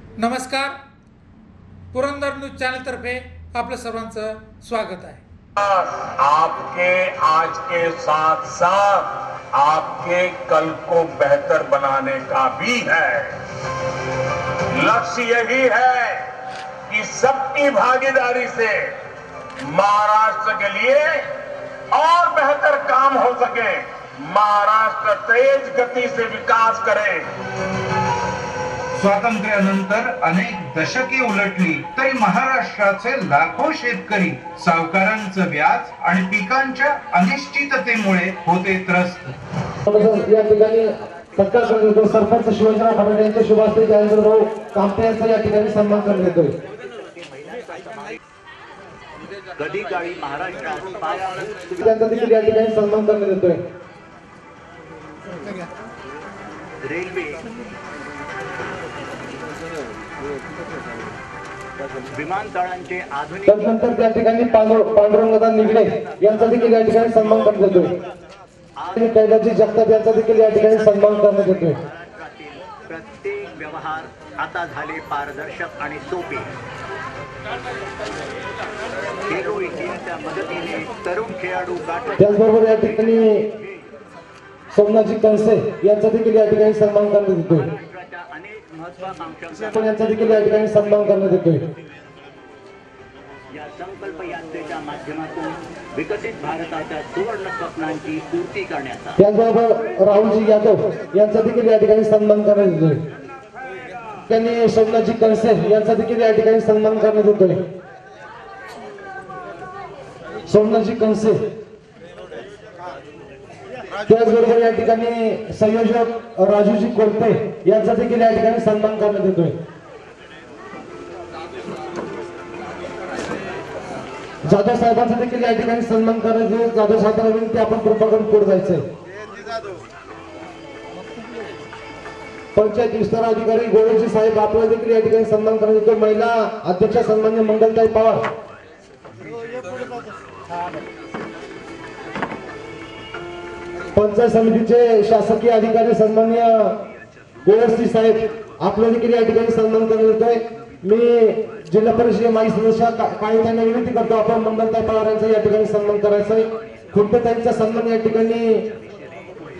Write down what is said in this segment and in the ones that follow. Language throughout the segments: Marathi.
नमस्कार, पुरंदर न्यूज चॅनल तर्फे आपलं सर्वांचं स्वागत आहे। आपके आज के साथ साथ आपके कल को बेहतर बनाने का भी है। लक्ष्य यही है कि सबकी भागीदारी से महाराष्ट्र के लिए और बेहतर काम हो सके, महाराष्ट्र तेज गति से विकास करे। स्वातंत्र्यानंतर अनेक दशके उलटली तरी महाराष्ट्राचे लाखो शेतकरी सावकारांचं व्याज आणि पिकांच्या अनिश्चिततेमुळे होते त्रस्त। या ठिकाणी सत्कार करतो सरपंच शिवाजीराव फडणवीस यांच्या शुभ हस्ते जयेंद्र भाऊ कांपटे यांचा या ठिकाणी सन्मान करण्यात येतोय। कधी काळी महाराष्ट्रात त्यांचा देखील या ठिकाणी सन्मान करण्यात येतोय। रेल्वे विमानतळांचे आधुनिक त्यानंतर त्या ठिकाणी पांडुरंगदा निगडे यांचा देखील या ठिकाणी सन्मान करण्यात येतोय। आणि कैलाजी जगताप यांचा देखील या ठिकाणी सन्मान करण्यात येतोय। प्रत्येक व्यवहार आता झाले पारदर्शक आणि सोपे। खेलो इंडियाच्या मदतीने तरुण खेळाडू त्याचबरोबर या ठिकाणी सोमनाथजी कंसे यांचा देखील या ठिकाणी सन्मान करण्यात येतोय। अनेक महत्वाकांक्षांचा यांचा देखील या ठिकाणी सन्मान करण्यात येतोय। या संकल्प यात्रेच्या माध्यमातून विकसित भारताच्या सुवर्ण स्वप्नांची पूर्ती करण्याचा त्याचबरोबर राहुलजी यादव यांचा देखील या ठिकाणी सन्मान करण्यात येतोय। त्यांनी सोमनाथजी कंसे यांचा देखील या ठिकाणी सन्मान करण्यात येतोय। सोमनाथजी कंसे त्याचबरोबर या ठिकाणी संयोजक राजूजी कोलते यांचा देखील या ठिकाणी सन्मान करण्यात येतोय। जाधव साहेबांचा देखील या ठिकाणी सन्मान करण्यात येतोय। जाधव साहेबांना विनंती आपण कृपा करून पुढे जायचंय। पंचायत विस्तार अधिकारी गोळेजी साहेब आपल्याला देखील या ठिकाणी सन्मान करण्यात येतो। महिला अध्यक्ष सन्मान्य मंगलताई पवार, पंचायत समितीचे शासकीय अधिकारी सन्मान्य गोळेजी साहेब आपल्याला देखील या ठिकाणी सन्मान करण्यात येतोय। मी जिल्हा परिषद माजी सदस्य काही त्यांना विनंती करतो आपण मंगलताई पवार यांचा या ठिकाणी सन्मान करायचा आहे। खुंटेताईंचा सन्मान या ठिकाणी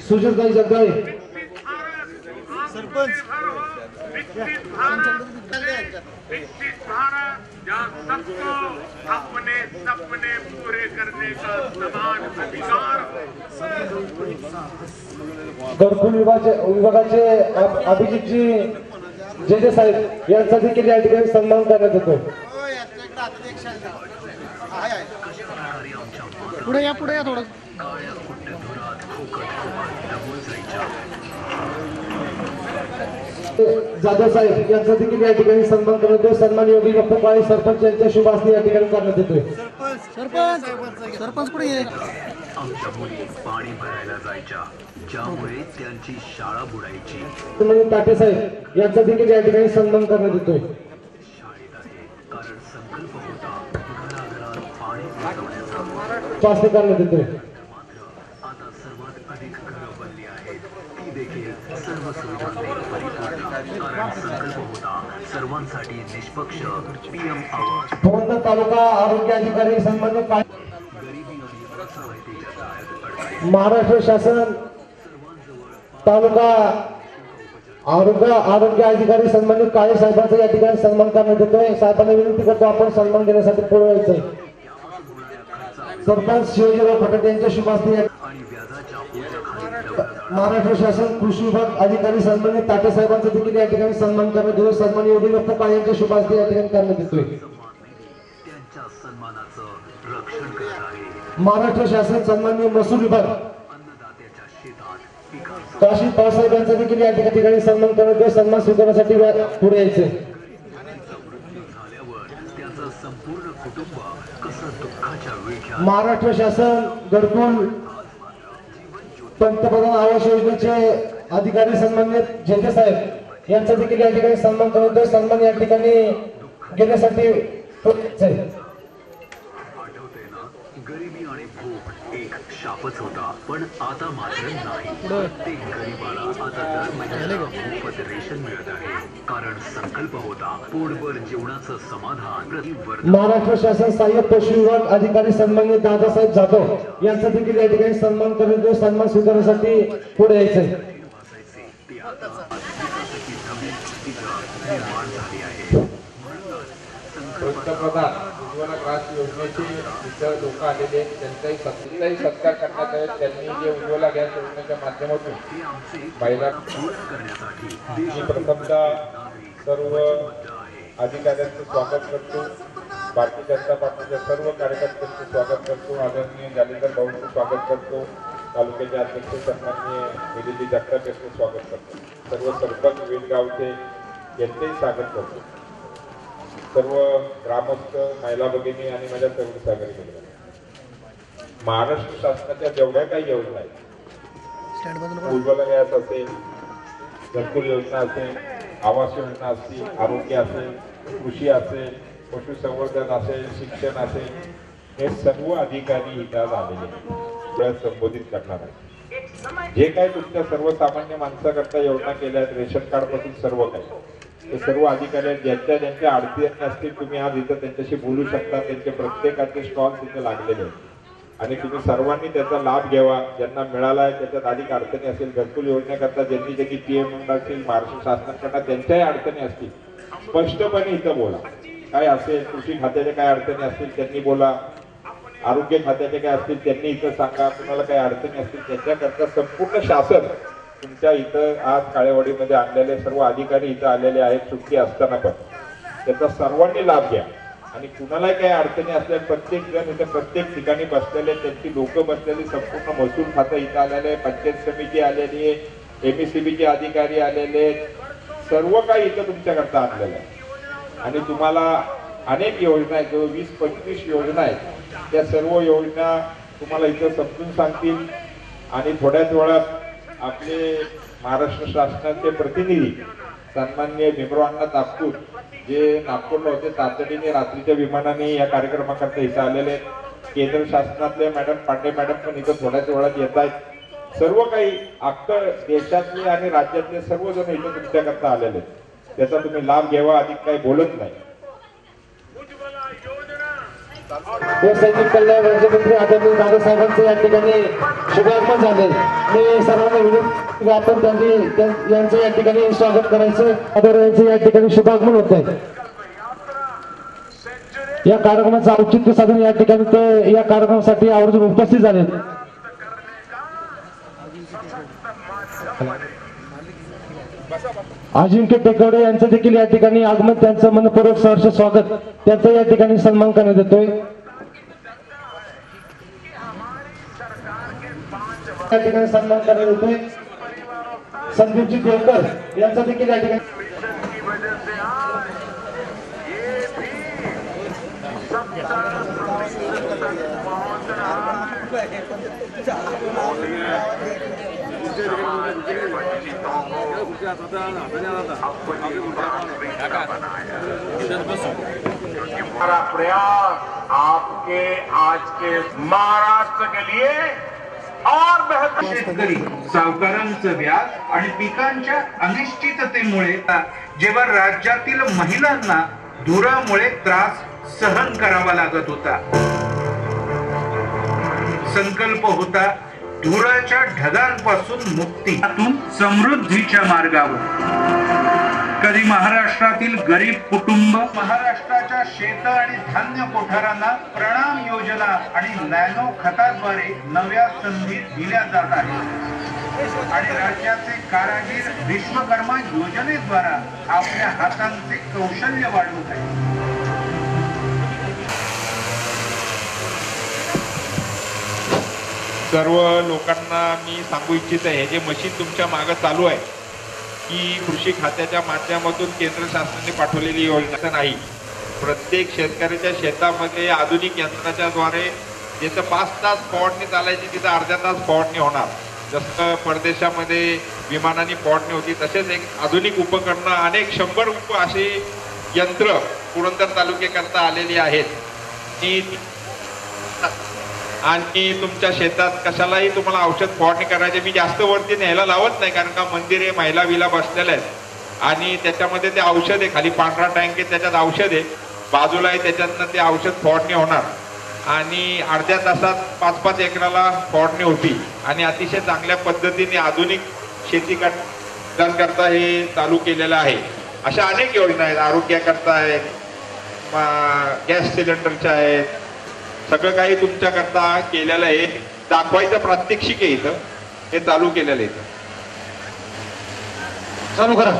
सुजितताई जगदाळे सरपंच अपने सपने पूरे करने का समान अधिकार। घरकुल विभागाचे अभिजितजी जेजे साहेब यांचा देखील या ठिकाणी सन्मान करण्यात येतो। पुढे या थोडं। जाधव साहेब यांचा देखील या ठिकाणी सन्मान करण्यात येतो। सन्मान योगी गप्पू काळे सरपंच यांच्या शुभ हस्ते या ठिकाणी करण्यात येतोय। सरपंच पुढे ये। आमच्या मुली पाणी भरायला जायच्या, ज्यामुळे त्यांची शाळा बुडायची। ताटे साहेब यांचा देखील या ठिकाणी सन्मान करण्यात येतोय। शाळेत आहे कारण संकल्प होता घराघरात पाणी पोहोचवण्याचा। स्वास्थ्य करण्यात येतोय। मात्र आता सर्वात अधिक घरं बनली आहेत, ती देखील सर्व सुविधांनी परिपूर्ण, कारण संकल्प होता सर्वांसाठी निष्पक्ष पीएम आवास। पुरंदर तालुका आरोग्य अधिकारी सन्मान्य गरिबी आणि असहायतेच्या जाळ्यात अडकले महाराष्ट्र शासन तालुका आरोग्य अधिकारी सन्मानित काळे साहेबांचा या ठिकाणी सन्मान करण्यात येतोय। साहेबांना विनंती करतो आपण सन्मान घेण्यासाठी पुढे यायचंय। सरपंच शिवाजीराव फडणवीस यांच्या शुभ हस्ते आणि व्याजाच्या ओझ्याखाली महाराष्ट्र शासन कृषी विभाग अधिकारी सन्मानित ताटे साहेबांचा देखील या ठिकाणी सन्मान करण्यात येतो। सन्मान योगी गप्पू काळे यांच्या शुभ हस्ते या ठिकाणी करण्यात येतोय। त्यांच्या सन्मानाचं रक्षण करणारे महाराष्ट्र शासन सन्मान्य महसूल विभाग अन्नदात्याच्या शेतात पिकांचं काशी पावसाहेब यांचा देखील या ठिकाणी सन्मान करण्यात येतो। सन्मान स्वीकारण्यासाठी पुढे यायचंय। झाल्यावर त्याचं संपूर्ण कुटुंब कसं दुःखाच्या विळख्यात महाराष्ट्र शासन घरकुल पंतप्रधान आवास योजनेचे अधिकारी सन्मान्य जेठे साहेब यांचा देखील या ठिकाणी सन्मान करण्यात येतो। सन्मान या ठिकाणी घेण्यासाठी पुढे यायचंय। आठवते ना, गरिबी आणि भूक एक शापच होता, पण आता मात्र नाही. प्रत्येक गरीबाला आता दर महिन्याला मोफत रेशन मिळत आहे. कारण संकल्प होता पोटभर जेवणाचं समाधान प्रतिवर्ष. महाराष्ट्र शासन सहाय्यक पशु विभाग अधिकारी सन्माननीय दादासाहेब जाधव यांचा देखील या ठिकाणी सन्मान करण्याचा सन्मान स्वीकारण्यासाठी पुढे यायचंय. ते आता विकासाची नवीन स्थिती निर्माण झाली आहे. पंतप्रधान उज्ज्वला ग्रास योजनेचे इतर लोक आलेले आहेत, त्यांचाही सत्कार करण्यात आहे. त्यांनी जे उज्ज्वला गॅस योजनेच्या माध्यमातून महिलांना करण्यासाठी मी प्रथमतः सर्व अधिकाऱ्यांचं स्वागत करतो. भारतीय जनता पार्टीच्या सर्व कार्यकर्त्यांचं स्वागत करतो. आदरणीय जालिंदर भाऊंचं स्वागत करतो. तालुक्याचे अध्यक्ष सन्माननीय निलेजी जगताप यांचं स्वागत करतो. सर्व सरपंच वेदगावचे यांचेही स्वागत करतो. सर्व ग्रामस्थ, महिला भगिनी आणि माझ्या सर्व सहकारी मित्र, महाराष्ट्र शासनाच्या जेवढ्या काही योजना आहेत, उज्ज्वला गॅस असेल, घरकुल योजना असेल, आवास योजना असतील, आरोग्य असेल, कृषी असेल, पशुसंवर्धन असेल, शिक्षण असेल, हे सर्व अधिकारी इथं आलेले संबोधित करणार आहेत. जे काही तुमच्या सर्वसामान्य माणसाकरता योजना केल्या आहेत, रेशन कार्ड पासून सर्व काही, ते सर्व अधिकारी ज्यांच्या ज्यांच्या अडचणी असतील तुम्ही आज इथं त्यांच्याशी बोलू शकता. त्यांचे प्रत्येकाचे स्टॉल तिथे लागलेले आहेत आणि तुम्ही सर्वांनी त्याचा लाभ घ्यावा. ज्यांना मिळाला आहे त्याच्यात अधिक अडचणी असेल, घरकुल योजनेकरता ज्यांनी ज्यांनी PM असेल, महाराष्ट्र शासनाकडनं त्यांच्याही अडचणी असतील, स्पष्टपणे इथं बोला. काय असेल, कृषी खात्याच्या काय अडचणी असतील त्यांनी बोला, आरोग्य खात्याचे काय असतील त्यांनी इथं सांगा. कुणाला काही अडचणी असतील त्याच्याकरता संपूर्ण शासन तुमच्या इथं आज काळेवाडीमध्ये आणलेले सर्व अधिकारी इथं आलेले आहेत. सुट्टी असताना पण त्याचा सर्वांनी लाभ घ्या. आणि कुणालाही काही अडचणी असल्या प्रत्येक जण इथं प्रत्येक ठिकाणी बसलेले, त्यांची लोक बसलेली, संपूर्ण महसूल खातं इथं आलेलं आहे, पंचायत समिती आलेली आहे, MSCBचे अधिकारी आलेले, सर्व काही इथं तुमच्याकरता आणलेलं आहे. आणि तुम्हाला अनेक योजना आहेत, जो 20-25 योजना आहेत, त्या सर्व योजना तुम्हाला इथं समजून सांगतील. आणि थोड्याच वेळात आपले महाराष्ट्र शासनाचे प्रतिनिधी सन्माननीय भीमराव अण्णा तापटूर जे नागपूरला होते, तातडीने रात्रीच्या विमानाने या कार्यक्रमाकरता इथं आलेले. केंद्र शासनातले मॅडम पांडे मॅडम पण इथं थोड्याच वेळात येत आहेत. सर्व काही अख्खं देशातले आणि राज्यातले सर्वजण इथं तुमच्याकरता आलेले, त्याचा तुम्ही लाभ घ्यावा. अधिक काही बोलत नाही. सैनिक कल्याण राज्यमंत्री आदरणीय दादासाहेबांचे या ठिकाणी शुभागमन झाले. मी सर्वांना विनंती आपण त्यांनी यांचं या ठिकाणी स्वागत करायचं. आदरणीयांचे या ठिकाणी शुभागमन होत आहे. या कार्यक्रमाचं औचित्य साधून या ठिकाणी ते या कार्यक्रमासाठी आवर्जून उपस्थित झाले. अजिंक्य टेकवडे यांचं देखील या ठिकाणी आगमन, त्यांचं मनपूर्वक सहर्ष स्वागत, त्यांचा या ठिकाणी सन्मान करण्यात येतोय. या ठिकाणी सन्मान करण्यात येतोय. संदीपजी देवकर यांचा देखील या ठिकाणी हमारा प्रयास आपके आज के महाराष्ट्र के लिए और बेहतर. शेतकरी, सावकारांचं व्याज आणि पिकांच्या अनिश्चिततेमुळे जेव्हा राज्यातील महिलांना धुरामुळे त्रास सहन करावा लागत होता, संकल्प होता धुराच्या ढगांपासून मुक्ती, समृद्धीच्या मार्गावर. कधी महाराष्ट्रातील गरीब कुटुंब, महाराष्ट्राच्या शेत आणि धान्य कोठारांना प्रणाम योजना आणि नॅनो खताद्वारे नव्या संधी दिल्या जात आहेत. आणि राज्याचे कारागीर विश्वकर्मा योजनेद्वारा आपल्या हातांचे कौशल्य वाढवत आहेत. सर्व लोकांना मी सांगू इच्छित आहे, हे जे मशीन तुमच्या मागे चालू आहे की कृषी खात्याच्या माध्यमातून केंद्र शासनाने पाठवलेली योजना नाही. प्रत्येक शेतकऱ्याच्या शेतामध्ये आधुनिक यंत्राच्या द्वारे जिथं 5 तास फवारणी चालायची तिथं अर्ध्या तास फवारणी होणार. जसं परदेशामध्ये विमानाने फवारणी होती तसेच एक आधुनिक उपकरणं अनेक 100 अशी यंत्र पुरंदर तालुक्याकरता आलेली आहेत. आणि तुमच्या शेतात कशालाही तुम्हाला औषध फवारणी करायचे, मी जास्त वरती न्यायला लावत नाही, कारण का मंदिर आहे, महिला विला बसलेल्या आहेत आणि त्याच्यामध्ये ते औषध आहे, खाली पांढरा टँक आहे त्याच्यात औषध आहे, बाजूला आहे त्याच्यातनं ते औषध फवारणी होणार आणि अर्ध्या तासात 5-5 एकराला फवारणी होती आणि अतिशय चांगल्या पद्धतीने आधुनिक शेती करता हे चालू केलेलं आहे. अशा अनेक योजना आहेत, आरोग्याकरता आहेत, गॅस सिलेंडरच्या आहेत, सगळं काही तुमच्याकरता केलेलं आहे. दाखवायचं प्रात्यक्षिक आहे इथं, हे चालू केलेलं आहे इथं. चालू करा.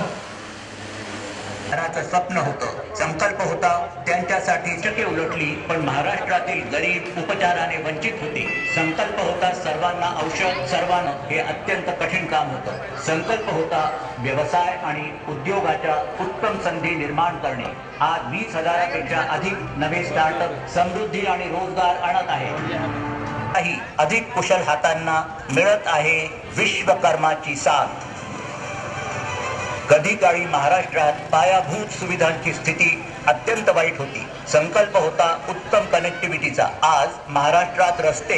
घराचं स्वप्न होतं, संकल्प होता, त्यांच्यासाठी शक्य उलटली, पण महाराष्ट्रातील गरीब उपचाराने वंचित होते. संकल्प होता सर्वांना औषध, सर्वांना, हे अत्यंत कठीण काम होतं. संकल्प होता व्यवसाय आणि उद्योगाच्या उत्तम संधी निर्माण करणे. आज 20,000पेक्षा अधिक नवे स्टार्टअप समृद्धी आणि रोजगार आणत आहे. अधिक कुशल हातांना मिळत आहे विश्वकर्माची साथ. कधी काळी महाराष्ट्रात पायाभूत सुविधांची स्थिती अत्यंत वाईट होती. संकल्प होता उत्तम कनेक्टिव्हिटीचा. आज महाराष्ट्रात रस्ते,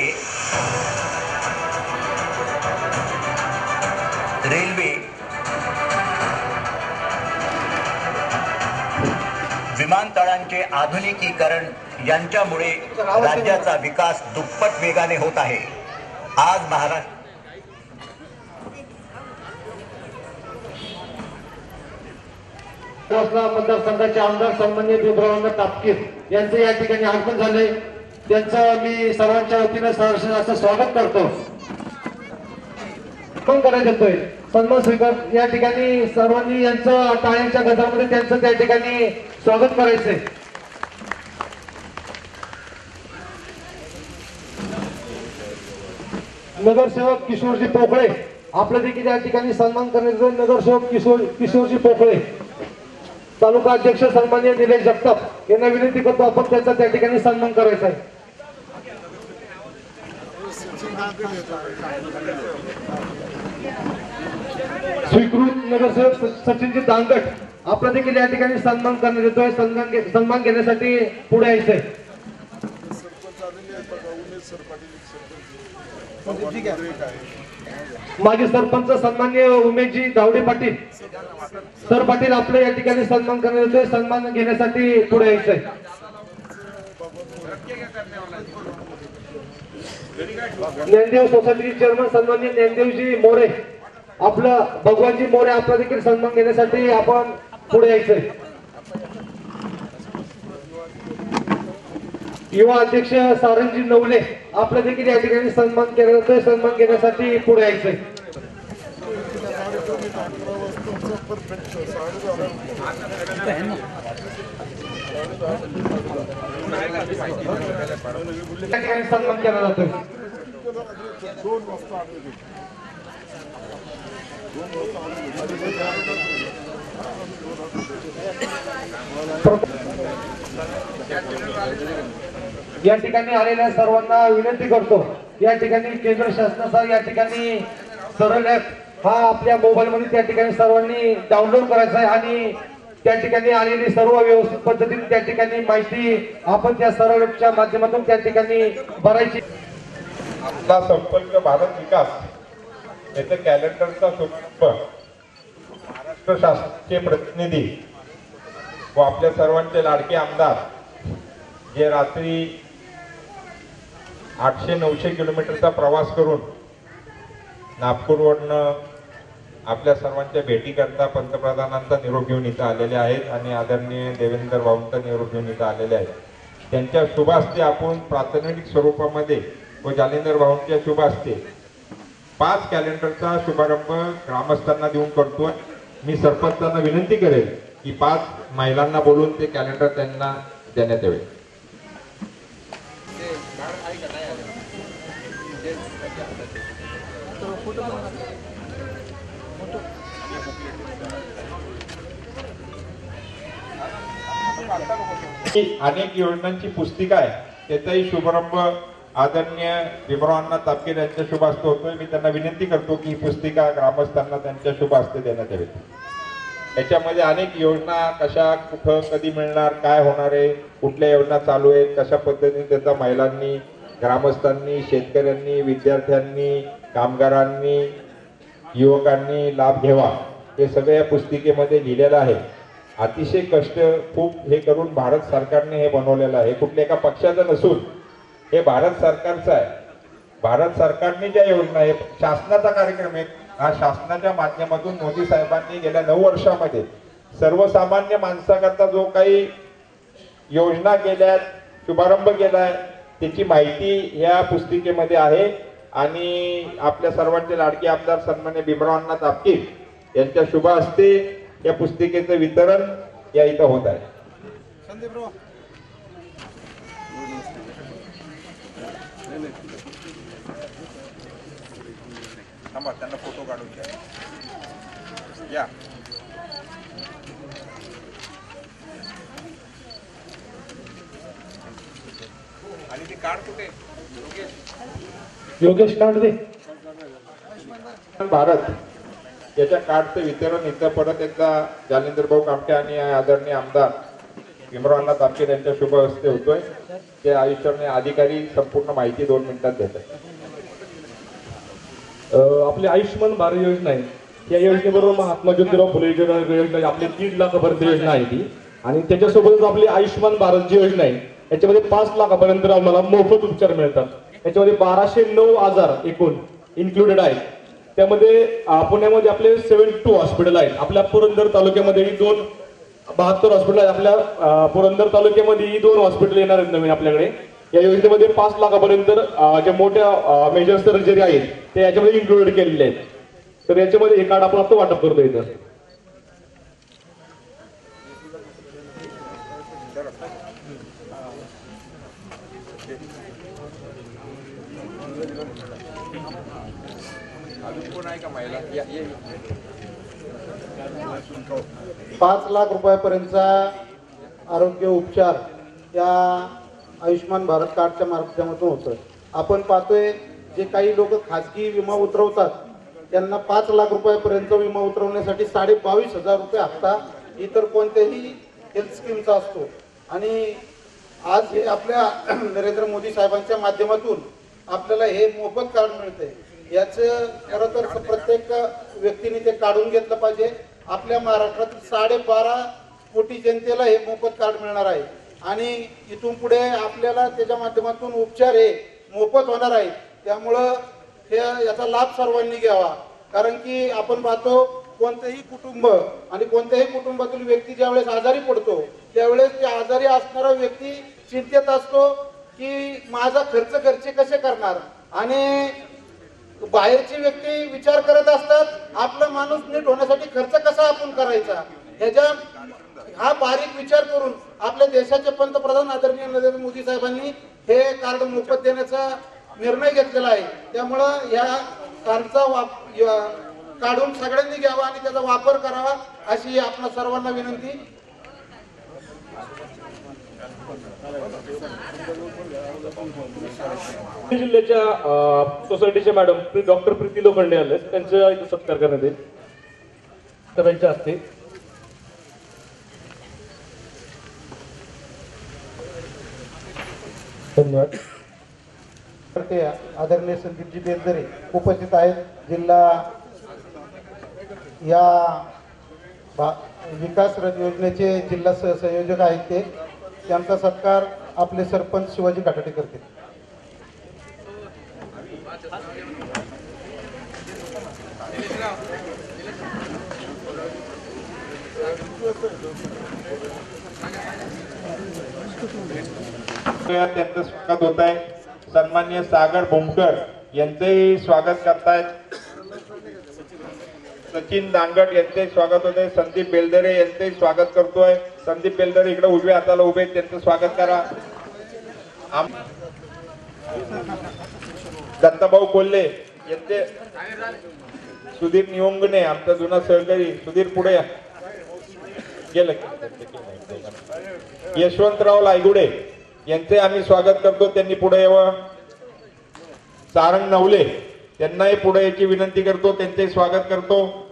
रेल्वे, विमानतळांचे आधुनिकीकरण यांच्यामुळे राज्याचा विकास दुप्पट वेगाने होत आहे. आज महाराष्ट्र मतदारसंघाचे आमदार सन्माननीय बिबराव तापकीर यांचं या ठिकाणी आगमन झालंय. त्यांचं मी सर्वांच्या वतीनं सहर्ष असं स्वागत करतो. पण करायला येतोय सन्मान स्वीकार. या ठिकाणी सर्वांनी यांचं टाळ्यांच्या गजरामध्ये त्यांचं त्या ठिकाणी स्वागत करायचंय. नगरसेवक किशोरजी पोकळे आपलं देखील या ठिकाणी सन्मान करण्यात येईल. नगरसेवक किशोरजी पोकळे, तालुका अध्यक्ष सन्माननीय निलेश जगताप यांना विनंती करतो आपण त्यांचा त्या ठिकाणी सन्मान करायचा आहे. स्वीकृत नगरसेवक सचिनजी दांगट आपला देखील या ठिकाणी सन्मान करण्यात येतोय. सन्मान घेण्यासाठी पुढे यायचंय. माजी सरपंच सन्माननीय उमेशजी धावडे पाटील सर पाटील आपले या ठिकाणी सन्मान करण्यात येतोय. सन्मान घेण्यासाठी पुढे यायचंय. ज्ञानदेव सोसायटी चेअरमन सन्माननीय ज्ञानदेवजी मोरे, आपलं भगवानजी मोरे आपला देखील सन्मान घेण्यासाठी आपण पुढे यायचंय. युवा अध्यक्ष सारंगजी नवले आपला देखील या ठिकाणी सन्मान केला जातोय. सन्मान घेण्यासाठी पुढे यायचंय. सन्मान केला जातोय. या ठिकाणी आलेल्या सर्वांना विनंती करतो, या ठिकाणी केंद्र शासनाचा या ठिकाणी सरळ ऍप हा आपल्या मोबाईल मध्ये त्या ठिकाणी सर्वांनी डाउनलोड करायचा आहे आणि त्या ठिकाणी आलेली सर्व व्यवस्थित पद्धतीने त्या ठिकाणी माहिती आपण त्या सरळ ऍपच्या माध्यमातून त्या ठिकाणी भरायची. आपला संपर्क भारत विकास याच्या कॅलेंडरचा शुभारंभ महाराष्ट्र शासनाचे प्रतिनिधी व आपल्या सर्वांचे लाडके आमदार जे रात्री 800-900 किलोमीटरचा प्रवास करून नागपूरवरनं आपल्या सर्वांच्या भेटीकरता पंतप्रधानांचा निरोप घेऊन इथं आलेले आहेत आणि आदरणीय देवेंद्र भाऊंचा निरोप घेऊन इथं आलेले आहेत. त्यांच्या शुभ हस्ते आपण प्रातिनिधिक स्वरूपामध्ये व जालिंदर भाऊंच्या शुभ हस्ते 5 कॅलेंडरचा शुभारंभ ग्रामस्थांना देऊन करतोय. मी सरपंचांना विनंती करेल की 5 महिलांना बोलून ते कॅलेंडर त्यांना देण्यात यावे. अनेक योजनांची पुस्तिका आहे, त्याचाही शुभारंभ आदरणीय बिबरावांना तापकीर यांच्या शुभ हस्ते होतोय. मी त्यांना विनंती करतो की ही पुस्तिका ग्रामस्थांना त्यांच्या शुभ हस्ते देण्यात यावी. याच्यामध्ये अनेक योजना कशा कुठं कधी मिळणार, काय होणार आहे, कुठल्या योजना चालू आहेत, कशा पद्धतीने त्याचा महिलांनी ग्रामस्थांनी, शेतकऱ्यांनी, विद्यार्थ्यांनी, कामगारांनी, युवकांनी लाभ घ्यावा हे सगळं या पुस्तिकेमध्ये लिहिलेलं आहे. अतिशय कष्ट खूप हे करून भारत सरकारने हे बनवलेलं आहे. कुठल्या एका पक्षाचं नसून हे भारत सरकारचं आहे. भारत सरकारने ज्या योजना आहे, शासनाचा कार्यक्रम आहे, हा शासनाच्या माध्यमातून मोदी साहेबांनी गेल्या 9 वर्षामध्ये सर्वसामान्य माणसाकरता जो काही योजना केल्या, शुभारंभ केलाय, त्याची माहिती या पुस्तिकेमध्ये आहे. आणि आपल्या सर्वांचे लाडके आमदार सन्मान्य भीमरावांना तापकीर यांच्या शुभ हस्ते या पुस्तिकेचं वितरण या इथं होत आहे. त्यांना फोटो काढून घ्या या. आणि ते कार्ड कुठे? योगेश लांडवे. भारत याच्या कार्डचं वितरण इथं परत एकदा जालिंदर भाऊ कामटे आणि आदरणीय आमदार भीमरावांना तापकीर यांच्या शुभ हस्ते होतोय. ते आयुष्याने अधिकारी संपूर्ण माहिती 2 मिनिटात देतात. आपली आयुष्यमान भारत योजना आहे, या योजनेबरोबर महात्मा ज्योतिराव फुले योजना आपली 1.5 लाखापर्यंत योजना आहे ती. आणि त्याच्यासोबतच आपली आयुष्यमान भारत जी योजना आहे याच्यामध्ये 5 लाखापर्यंत आम्हाला मोफत उपचार मिळतात. याच्यामध्ये 1209 आजार एकूण इन्क्लुडेड आहेत. त्यामध्ये पुण्यामध्ये आपले 72 हॉस्पिटल आहेत. आपल्या पुरंदर तालुक्यामध्ये 72 हॉस्पिटल आहेत. आपल्या पुरंदर तालुक्यामध्ये 2 हॉस्पिटल येणार आहेत नवीन आपल्याकडे. या योजनेमध्ये 5 लाखापर्यंत ज्या मोठ्या मेजर सर्जरी आहेत ते याच्यामध्ये इन्क्लुडेड केलेले आहेत. तर याच्यामध्ये हे कार्ड आपण आता वाटप करतो इथं. अजून कोण आहे का महिला? 5 लाख रुपयापर्यंतचा आरोग्य उपचार या आयुष्यमान भारत कार्डच्या माध्यमातून होतं. आपण पाहतोय जे काही लोक खाजगी विमा उतरवतात त्यांना 5 लाख रुपयापर्यंत विमा उतरवण्यासाठी 22,500 रुपये हप्ता इतर कोणत्याही हेल्थ स्कीमचा असतो. आणि आज हे आपल्या नरेंद्र मोदी साहेबांच्या माध्यमातून आपल्याला हे मोफत कार्ड मिळते. याचं खरं तर प्रत्येक व्यक्तीने ते काढून घेतलं पाहिजे. आपल्या महाराष्ट्रातील 12.5 कोटी जनतेला हे मोफत कार्ड मिळणार आहे. आणि इथून पुढे आपल्याला त्याच्या माध्यमातून उपचार हे मोफत होणार आहे. त्यामुळं हे याचा लाभ सर्वांनी घ्यावा. कारण की आपण पाहतो कोणतेही कुटुंब आणि कोणत्याही कुटुंबातील व्यक्ती ज्यावेळेस आजारी पडतो त्यावेळेस ते आजारी असणारा व्यक्ती चिंतेत असतो की माझा खर्च घरचे कसे करणार. आणि बाहेरची व्यक्ती विचार करत असतात आपला माणूस नीट होण्यासाठी खर्च कसा आपण करायचा. हा बारीक विचार करून आपल्या देशाचे पंतप्रधान आदरणीय नरेंद्र मोदी साहेबांनी हे कार्ड मोफत देण्याचा निर्णय घेतलेला आहे. त्यामुळं या कार्डचा काढून सगळ्यांनी घ्यावा आणि त्याचा वापर करावा अशी आपल्या सर्वांना विनंती. जिल्ह्याच्या सोसायटीचे मॅडम डॉक्टर प्रीती लोखंडे आले, त्यांचा इथे सत्कार करण्यात येईल. तर त्यांच्या हस्ते धन्यवाद. ते आदरणीय संदीपजी बेलदरे उपस्थित आहेत. जिल्हा या विकास रथ योजनेचे जिल्हा सहसंयोजक आहेत ते. त्यांचा सत्कार आपले सरपंच शिवाजी काटाटे करतील. त्यांचं स्वागत होत आहे. सन्माननीय सागर भोमकर यांचेही स्वागत करतायत. सचिन दांगट यांचे स्वागत होते. संदीप बेलदरे यांचे स्वागत करतोय. संदीप बेलदरे इकडे उजव्या हाताला उभे, त्यांचं स्वागत करा. दत्ताभाऊ कोल्हे यांचे, सुधीर निवंगणे आमचा जुना सहकारी, सुधीर पुढे गेलं. यशवंतराव लायगुडे यांचे आम्ही स्वागत करतो, त्यांनी पुढे यावं. सारंग नवले त्यांनाही पुढे याची विनंती करतो, त्यांचे स्वागत करतो.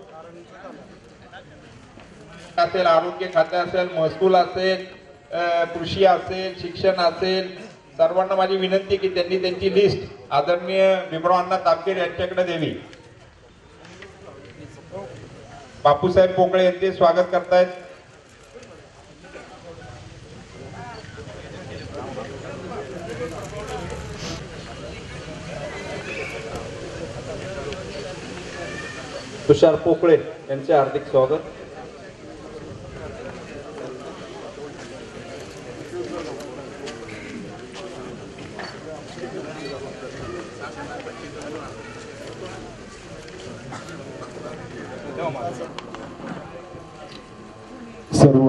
असेल आरोग्य खाते असेल, महसूल असेल, कृषी असेल, शिक्षण असेल, सर्वांना माझी विनंती की त्यांनी त्यांची लिस्ट आदरणीय भीमराव अण्णा तापकीर यांच्याकडे द्यावी. बापूसाहेब पोकळे यांचे स्वागत करतायत. तुषार पोकळे यांचे हार्दिक स्वागत. सर्व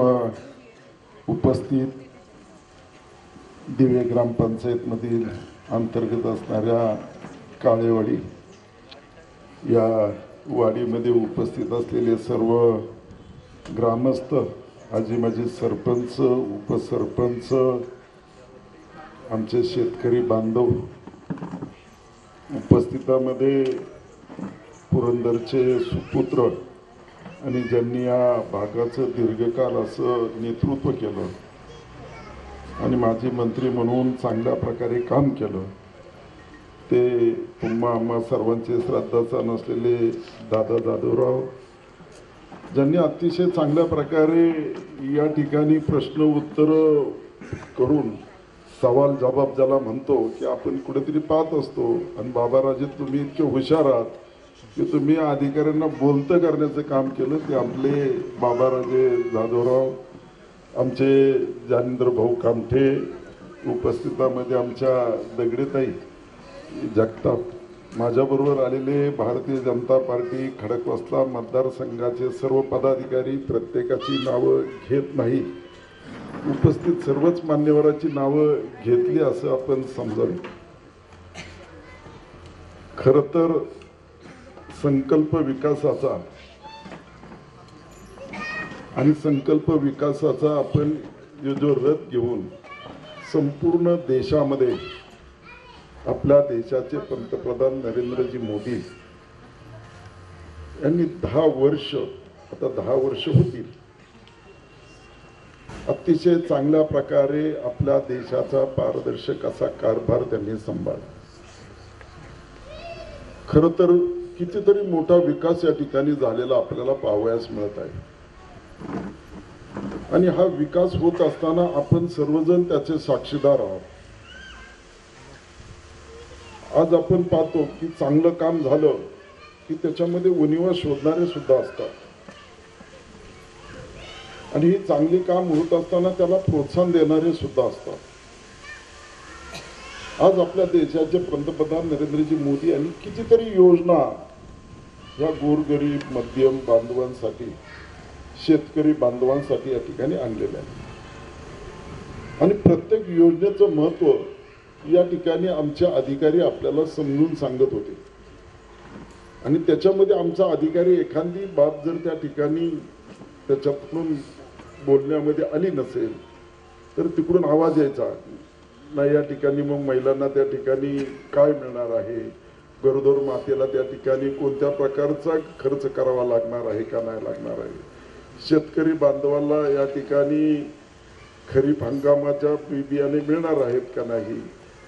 उपस्थित दिवे ग्रामपंचायतमधील अंतर्गत असणाऱ्या काळेवाडी या वाडीमध्ये उपस्थित असलेले सर्व ग्रामस्थ, आजी माजी सरपंच, उपसरपंच, आमचे शेतकरी बांधव, उपस्थितामध्ये पुरंदरचे सुपुत्र आणि ज्यांनी या भागाचं दीर्घकाल असं नेतृत्व केलं आणि माजी मंत्री म्हणून चांगल्या प्रकारे काम केलं, ते तुम्हा आम्हा सर्वांचे श्रद्धास्थान असलेले दादा जाधवराव, ज्यांनी अतिशय चांगल्या प्रकारे या ठिकाणी प्रश्न उत्तर करून सवाल जबाब ज्याला म्हणतो की आपण कुठेतरी पाहत असतो. आणि बाबाराजे तुम्ही इतके हुशार आहात की तुम्ही अधिकाऱ्यांना बोलतं करण्याचं काम केलं. ते आपले बाबाराजे जाधवराव, आमचे जानेंद्र भाऊ कामठे, उपस्थितामध्ये आमच्या दगडेताई जगताप, माझ्याबरोबर आलेले भारतीय जनता पार्टी खडकवासला मतदारसंघाचे सर्व पदाधिकारी, प्रत्येकाची नावं घेत नाही, उपस्थित सर्वच मान्यवरांची नावं घेतली असं आपण समजावे. खरं तर संकल्प विकासाचा आणि संकल्प विकासाचा आपण जो रथ घेऊन संपूर्ण देशामध्ये आपल्या देशाचे पंतप्रधान नरेंद्रजी मोदी यांनी 10 वर्ष, आता 10 वर्ष होतील, अतिशय चांगल्या प्रकारे आपल्या देशाचा पारदर्शक असा कारभार त्यांनी सांभाळला. खरं तर कितीतरी मोठा विकास या ठिकाणी झालेला आपल्याला पाहावयास मिळत आहे आणि हा विकास होत असताना आपण सर्वजण त्याचे साक्षीदार आहोत. आज आपण पाहतो की चांगलं काम झालं की त्याच्यामध्ये उणिवा शोधणारे सुद्धा असतात आणि ही चांगली काम होत असताना त्याला प्रोत्साहन देणारे सुद्धा असतात. आज आपल्या देशाचे पंतप्रधान नरेंद्रजी मोदी यांनी कितीतरी योजना या गोरगरीब मध्यम बांधवांसाठी, शेतकरी बांधवांसाठी या ठिकाणी आणलेल्या आहेत आणि प्रत्येक योजनेचं महत्व या ठिकाणी आमचे अधिकारी आपल्याला समजून सांगत होते आणि त्याच्यामध्ये आमचा अधिकारी एखादी बाब जर त्या ठिकाणी त्याच्यातून बोलण्यामध्ये आली नसेल तर तिकडून आवाज यायचा नाही, या ठिकाणी मग महिलांना त्या ठिकाणी काय मिळणार आहे, गरोदर मातेला त्या ठिकाणी कोणत्या प्रकारचा खर्च करावा लागणार आहे का नाही लागणार आहे, शेतकरी बांधवांना या ठिकाणी खरीप हंगामाच्या बियाणे मिळणार आहेत का नाही,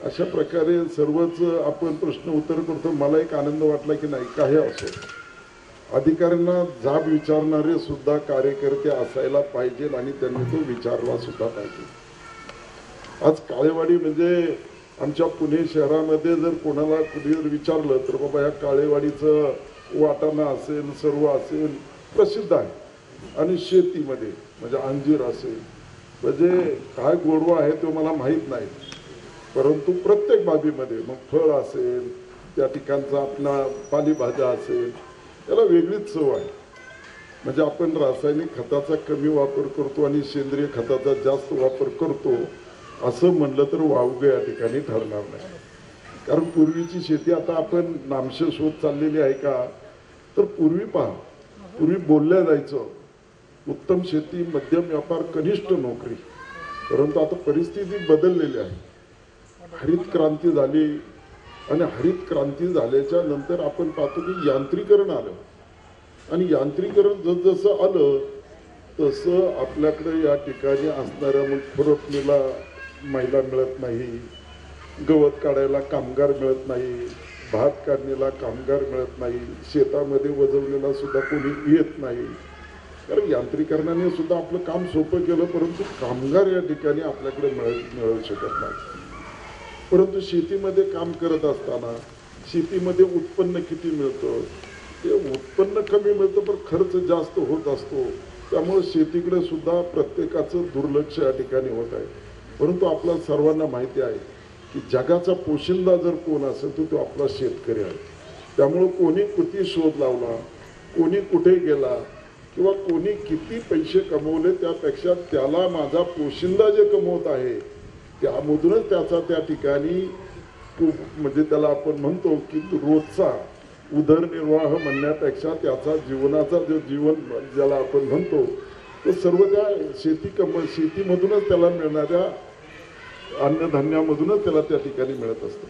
अशा प्रकारे सर्वच आपण प्रश्न उत्तर करतो. मला एक आनंद वाटला की नाही, काही असो अधिकाऱ्यांना जाब विचारणारे सुद्धा कार्यकर्ते असायला पाहिजे आणि त्यांनी तो विचारला सुद्धा पाहिजे. आज काळेवाडी म्हणजे आमच्या पुणे शहरामध्ये जर कोणाला कुणी जर विचारलं तर बाबा या काळेवाडीचं वाटाणा असेल, सर्व असेल, प्रसिद्ध आहे आणि शेतीमध्ये म्हणजे अंजीर असेल, म्हणजे काय गोडवा आहे तो मला माहीत नाही, परंतु प्रत्येक बाबीमध्ये मग फळ असेल, त्या ठिकाणचा आपला पालेभाज्या असेल, त्याला वेगळीच चव आहे. म्हणजे आपण रासायनिक खताचा कमी वापर करतो आणि सेंद्रिय खताचा जास्त वापर करतो असं म्हणलं तर वावगं या ठिकाणी ठरणार नाही. कारण पूर्वीची शेती आता आपण नामशेष होत चाललेली आहे का, तर पूर्वी पहा, पूर्वी बोलल्या जायचं उत्तम शेती, मध्यम व्यापार, कनिष्ठ नोकरी, परंतु आता परिस्थिती बदललेली आहे. हरित क्रांती झाली आणि हरित क्रांती झाल्याच्या नंतर आपण पाहतो की यांत्रिकरण आलं आणि यांत्रिकरण जसजसं आलं तसं आपल्याकडे या ठिकाणी असणाऱ्या मग खुरपणीला महिला मिळत नाही, गवत काढायला कामगार मिळत नाही, भात काढणीला कामगार मिळत नाही, शेतामध्ये वजवलेला सुद्धा कोणी येत नाही. कारण यांत्रिकरणाने सुद्धा आपलं काम सोपं केलं, परंतु कामगार या ठिकाणी आपल्याकडे मिळू शकत नाही. परंतु शेतीमध्ये काम करत असताना शेतीमध्ये उत्पन्न किती मिळतं, ते उत्पन्न कमी मिळतं पण खर्च जास्त होत असतो. त्यामुळे शेतीकडे सुद्धा प्रत्येकाचं दुर्लक्ष या ठिकाणी होत आहे. परंतु आपल्या सर्वांना माहिती आहे की जगाचा पोशिंदा जर कोण असेल तर तो आपला शेतकरी आहे. त्यामुळं कोणी किती शोध लावला, कोणी कुठे गेला किंवा कोणी किती पैसे कमवले, त्यापेक्षा त्याला माझा पोशिंदा जे कमवत आहे त्यामधूनच त्याचा त्या ठिकाणी म्हणजे त्याला आपण म्हणतो की रोजचा उदरनिर्वाह म्हणण्यापेक्षा त्याचा जीवनाचा जो जीवन ज्याला आपण म्हणतो ते सर्व त्या शेतीमधूनच त्याला मिळणाऱ्या अन्नधान्यामधूनच त्याला त्या ठिकाणी मिळत असतं.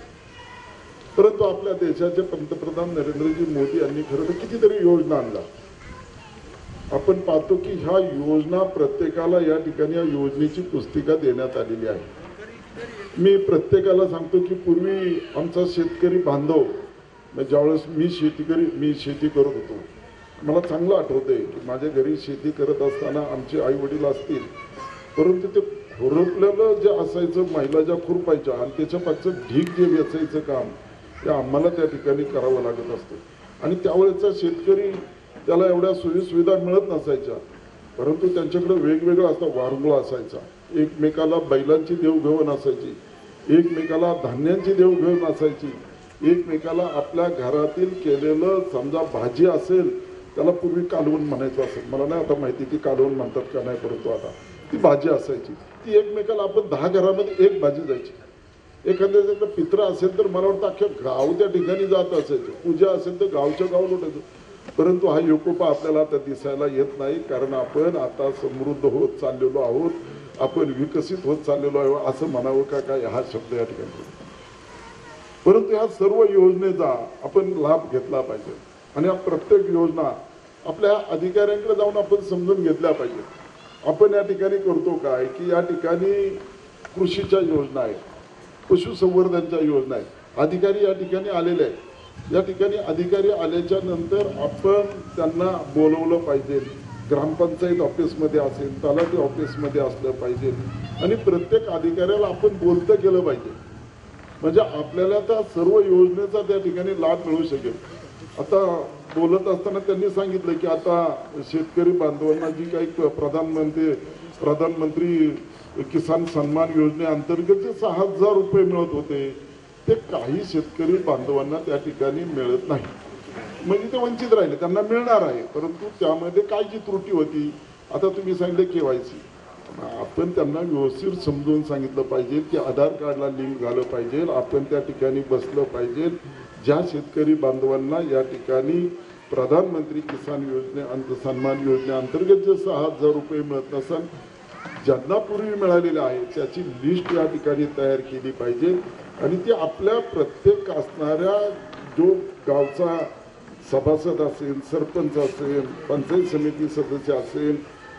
परंतु आपल्या देशाचे पंतप्रधान नरेंद्रजी मोदी यांनी खरं तर कितीतरी योजना आणल्या. आपण पाहतो की ह्या योजना प्रत्येकाला या ठिकाणी या योजनेची पुस्तिका देण्यात आलेली आहे. मी प्रत्येकाला सांगतो की पूर्वी आमचा शेतकरी बांधव ज्यावेळेस मी शेती करत होतो, मला चांगलं आठवतंय की माझ्या घरी शेती करत असताना आमचे आई वडील असतील, परंतु ते खुरपलेलं जे असायचं, महिला ज्या खुरपायच्या आणि त्याच्या पाठचं ढीक जे वेचायचं काम ते आम्हाला त्या ठिकाणी करावं लागत असतं. आणि त्यावेळेचा शेतकरी त्याला एवढ्या सोयीसुविधा मिळत नसायच्या, परंतु त्यांच्याकडे वेगवेगळं असं वारुंगळ असायचा. एकमेकाला बैलांची देवघेवण असायची, एकमेकाला धान्यांची देवघेवण असायची, एकमेकाला आपल्या घरातील केलेलं समजा भाजी असेल त्याला पूर्वी कालवण म्हणायचं असेल, मला नाही आता माहिती की कालवण म्हणतात का नाही, परंतु आता ती भाजी असायची ती एकमेकाला आपण 10 घरामध्ये एक भाजी जायची. एखाद्याचं पित्र असेल तर मला वाटतं अख्ख्या गाव त्या ठिकाणी जात असायचं, पूजा असेल तर गावच्या गाव लुटायचं. परंतु हा एकोपा आपल्याला आता दिसायला येत नाही, कारण आपण आता समृद्ध होत चाललेलो आहोत, आपण विकसित होत चाललेलो आहोत असं म्हणावं का काय हा शब्द या ठिकाणी. परंतु या सर्व योजनेचा आपण लाभ घेतला पाहिजे आणि या प्रत्येक योजना आपल्या अधिकाऱ्यांकडे जाऊन आपण समजून घेतल्या पाहिजे. आपण या ठिकाणी करतो काय की या ठिकाणी कृषीच्या योजना आहेत, पशुसंवर्धनच्या योजना आहेत, अधिकारी या ठिकाणी आलेले आहेत. या ठिकाणी अधिकारी आल्याच्या नंतर आपण त्यांना बोलवलं पाहिजे, ग्रामपंचायत ऑफिसमध्ये असेल, तलाठी ऑफिसमध्ये असलं पाहिजे आणि प्रत्येक अधिकाऱ्याला आपण बोलतं केलं पाहिजे, म्हणजे आपल्याला त्या सर्व योजनेचा त्या ठिकाणी लाभ मिळू शकेल. आता बोलत असताना त्यांनी सांगितलं की आता शेतकरी बांधवांना जी काही प्रधानमंत्री किसान सन्मान योजनेअंतर्गत जे 6,000 रुपये मिळत होते ते काही शेतकरी बांधवांना त्या ठिकाणी मिळत नाही, म्हणजे ते वंचित राहिले. त्यांना मिळणार आहे, परंतु त्यामध्ये काय जी त्रुटी होती, आता तुम्ही सांगितलं KYC, आपण त्यांना व्यवस्थित समजून सांगितलं पाहिजे की आधार कार्डला लिंक झालं पाहिजे, आपण त्या ठिकाणी बसलं पाहिजे. ज्या शेतकरी बांधवांना या ठिकाणी प्रधानमंत्री किसान सन्मान योजनेअंतर्गत जे 6,000 रुपये मिळत नसेल, ज्यांना पूर्वी मिळालेले आहे त्याची लिस्ट या ठिकाणी तयार केली पाहिजे आणि ती आपल्या प्रत्येक असणाऱ्या जो गावचा सभासद असेल, सरपंच असेल, पंचायत समिती सदस्य असेल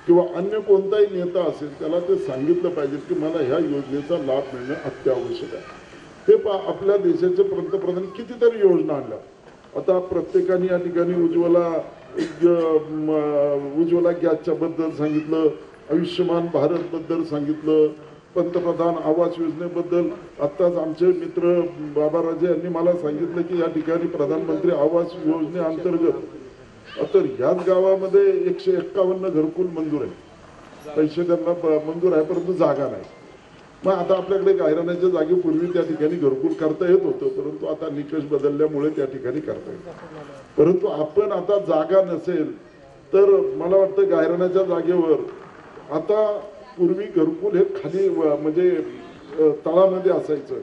किंवा अन्य कोणताही नेता असेल त्याला ते सांगितलं पाहिजे की मला ह्या योजनेचा लाभ मिळणं अत्यावश्यक आहे. हे आपल्या देशाचे पंतप्रधान कितीतरी योजना आणल्या. आता प्रत्येकाने या ठिकाणी उज्ज्वला गॅसच्या बद्दल सांगितलं, आयुष्यमान भारत बद्दल सांगितलं, पंतप्रधान आवास योजनेबद्दल आत्ताच आमचे मित्र बाबाराजे यांनी मला सांगितलं की या ठिकाणी प्रधानमंत्री आवास योजनेअंतर्गत आता ह्याच गावामध्ये 151 घरकुल मंजूर आहे, पैसे त्यांना मंजूर आहे परंतु जागा नाही. मग आता आपल्याकडे गायरानाच्या जागेपूर्वी त्या ठिकाणी घरकुल करता येत होतं, परंतु आता निकष बदलल्यामुळे त्या ठिकाणी करता येतं. परंतु आपण आता जागा नसेल तर मला वाटतं गायरानाच्या जागेवर आता पूर्वी घरकुल हे खाली म्हणजे तळामध्ये असायचं,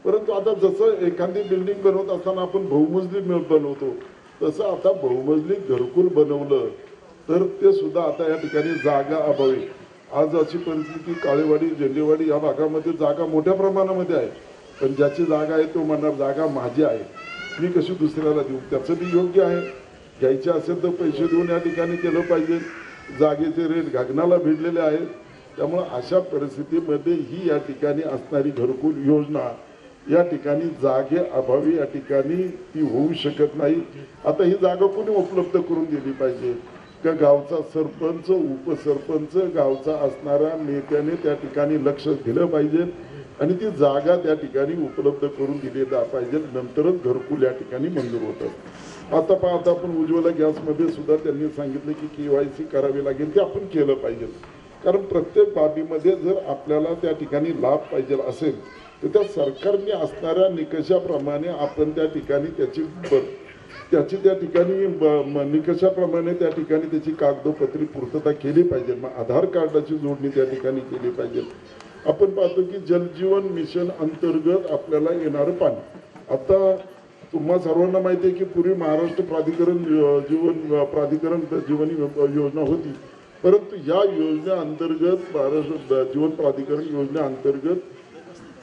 परंतु आता जसं एखादी बिल्डिंग बनवत असताना आपण बहुमजली बनवतो तसं आता बहुमजली घरकुल बनवलं तर ते सुद्धा आता या ठिकाणी जागा अभावी. आज अशी परिस्थिती काळेवाडी झेंडेवाडी या भागामध्ये जागा मोठ्या प्रमाणामध्ये आहे, पण ज्याची जागा आहे तो म्हणणार जागा माझी आहे, मी कशी दुसऱ्याला देऊ. त्याचं बी योग्य आहे, घ्यायचे असेल तर पैसे देऊन या ठिकाणी केलं पाहिजे. जागेचे रेट गगनाला भिडलेले आहेत. त्यामुळे अशा परिस्थितीमध्ये ही या ठिकाणी असणारी घरकुल योजना या ठिकाणी जागे अभावी या ठिकाणी ती होऊ शकत नाही. आता ही जागा कोणी उपलब्ध करून दिली पाहिजे का गावचा सरपंच उपसरपंच गावचा असणाऱ्या नेत्याने त्या ठिकाणी लक्ष दिलं पाहिजे आणि ती जागा त्या ठिकाणी उपलब्ध करून दिली पाहिजे. नंतरच घरकुल या ठिकाणी मंजूर होतं. आता पाहता आपण उज्ज्वला गॅसमध्ये सुद्धा त्यांनी सांगितलं की KYC करावी लागेल ते आपण केलं पाहिजे. कारण प्रत्येक बाबीमध्ये जर आपल्याला त्या ठिकाणी लाभ पाहिजे असेल तर त्या सरकारने असणाऱ्या निकषाप्रमाणे आपण त्या ठिकाणी त्याची त्या ठिकाणी निकषाप्रमाणे त्या ठिकाणी त्याची कागदोपत्री पूर्तता केली पाहिजे. मग आधार कार्डाची जोडणी त्या ठिकाणी केली पाहिजे. आपण पाहतो की जलजीवन मिशन अंतर्गत आपल्याला येणारं पाणी, आता तुम्हा सर्वांना माहिती आहे की पूर्वी महाराष्ट्र प्राधिकरण जीवन योजना होती, परंतु या योजनेअंतर्गत महाराष्ट्र जीवन प्राधिकरण योजनेअंतर्गत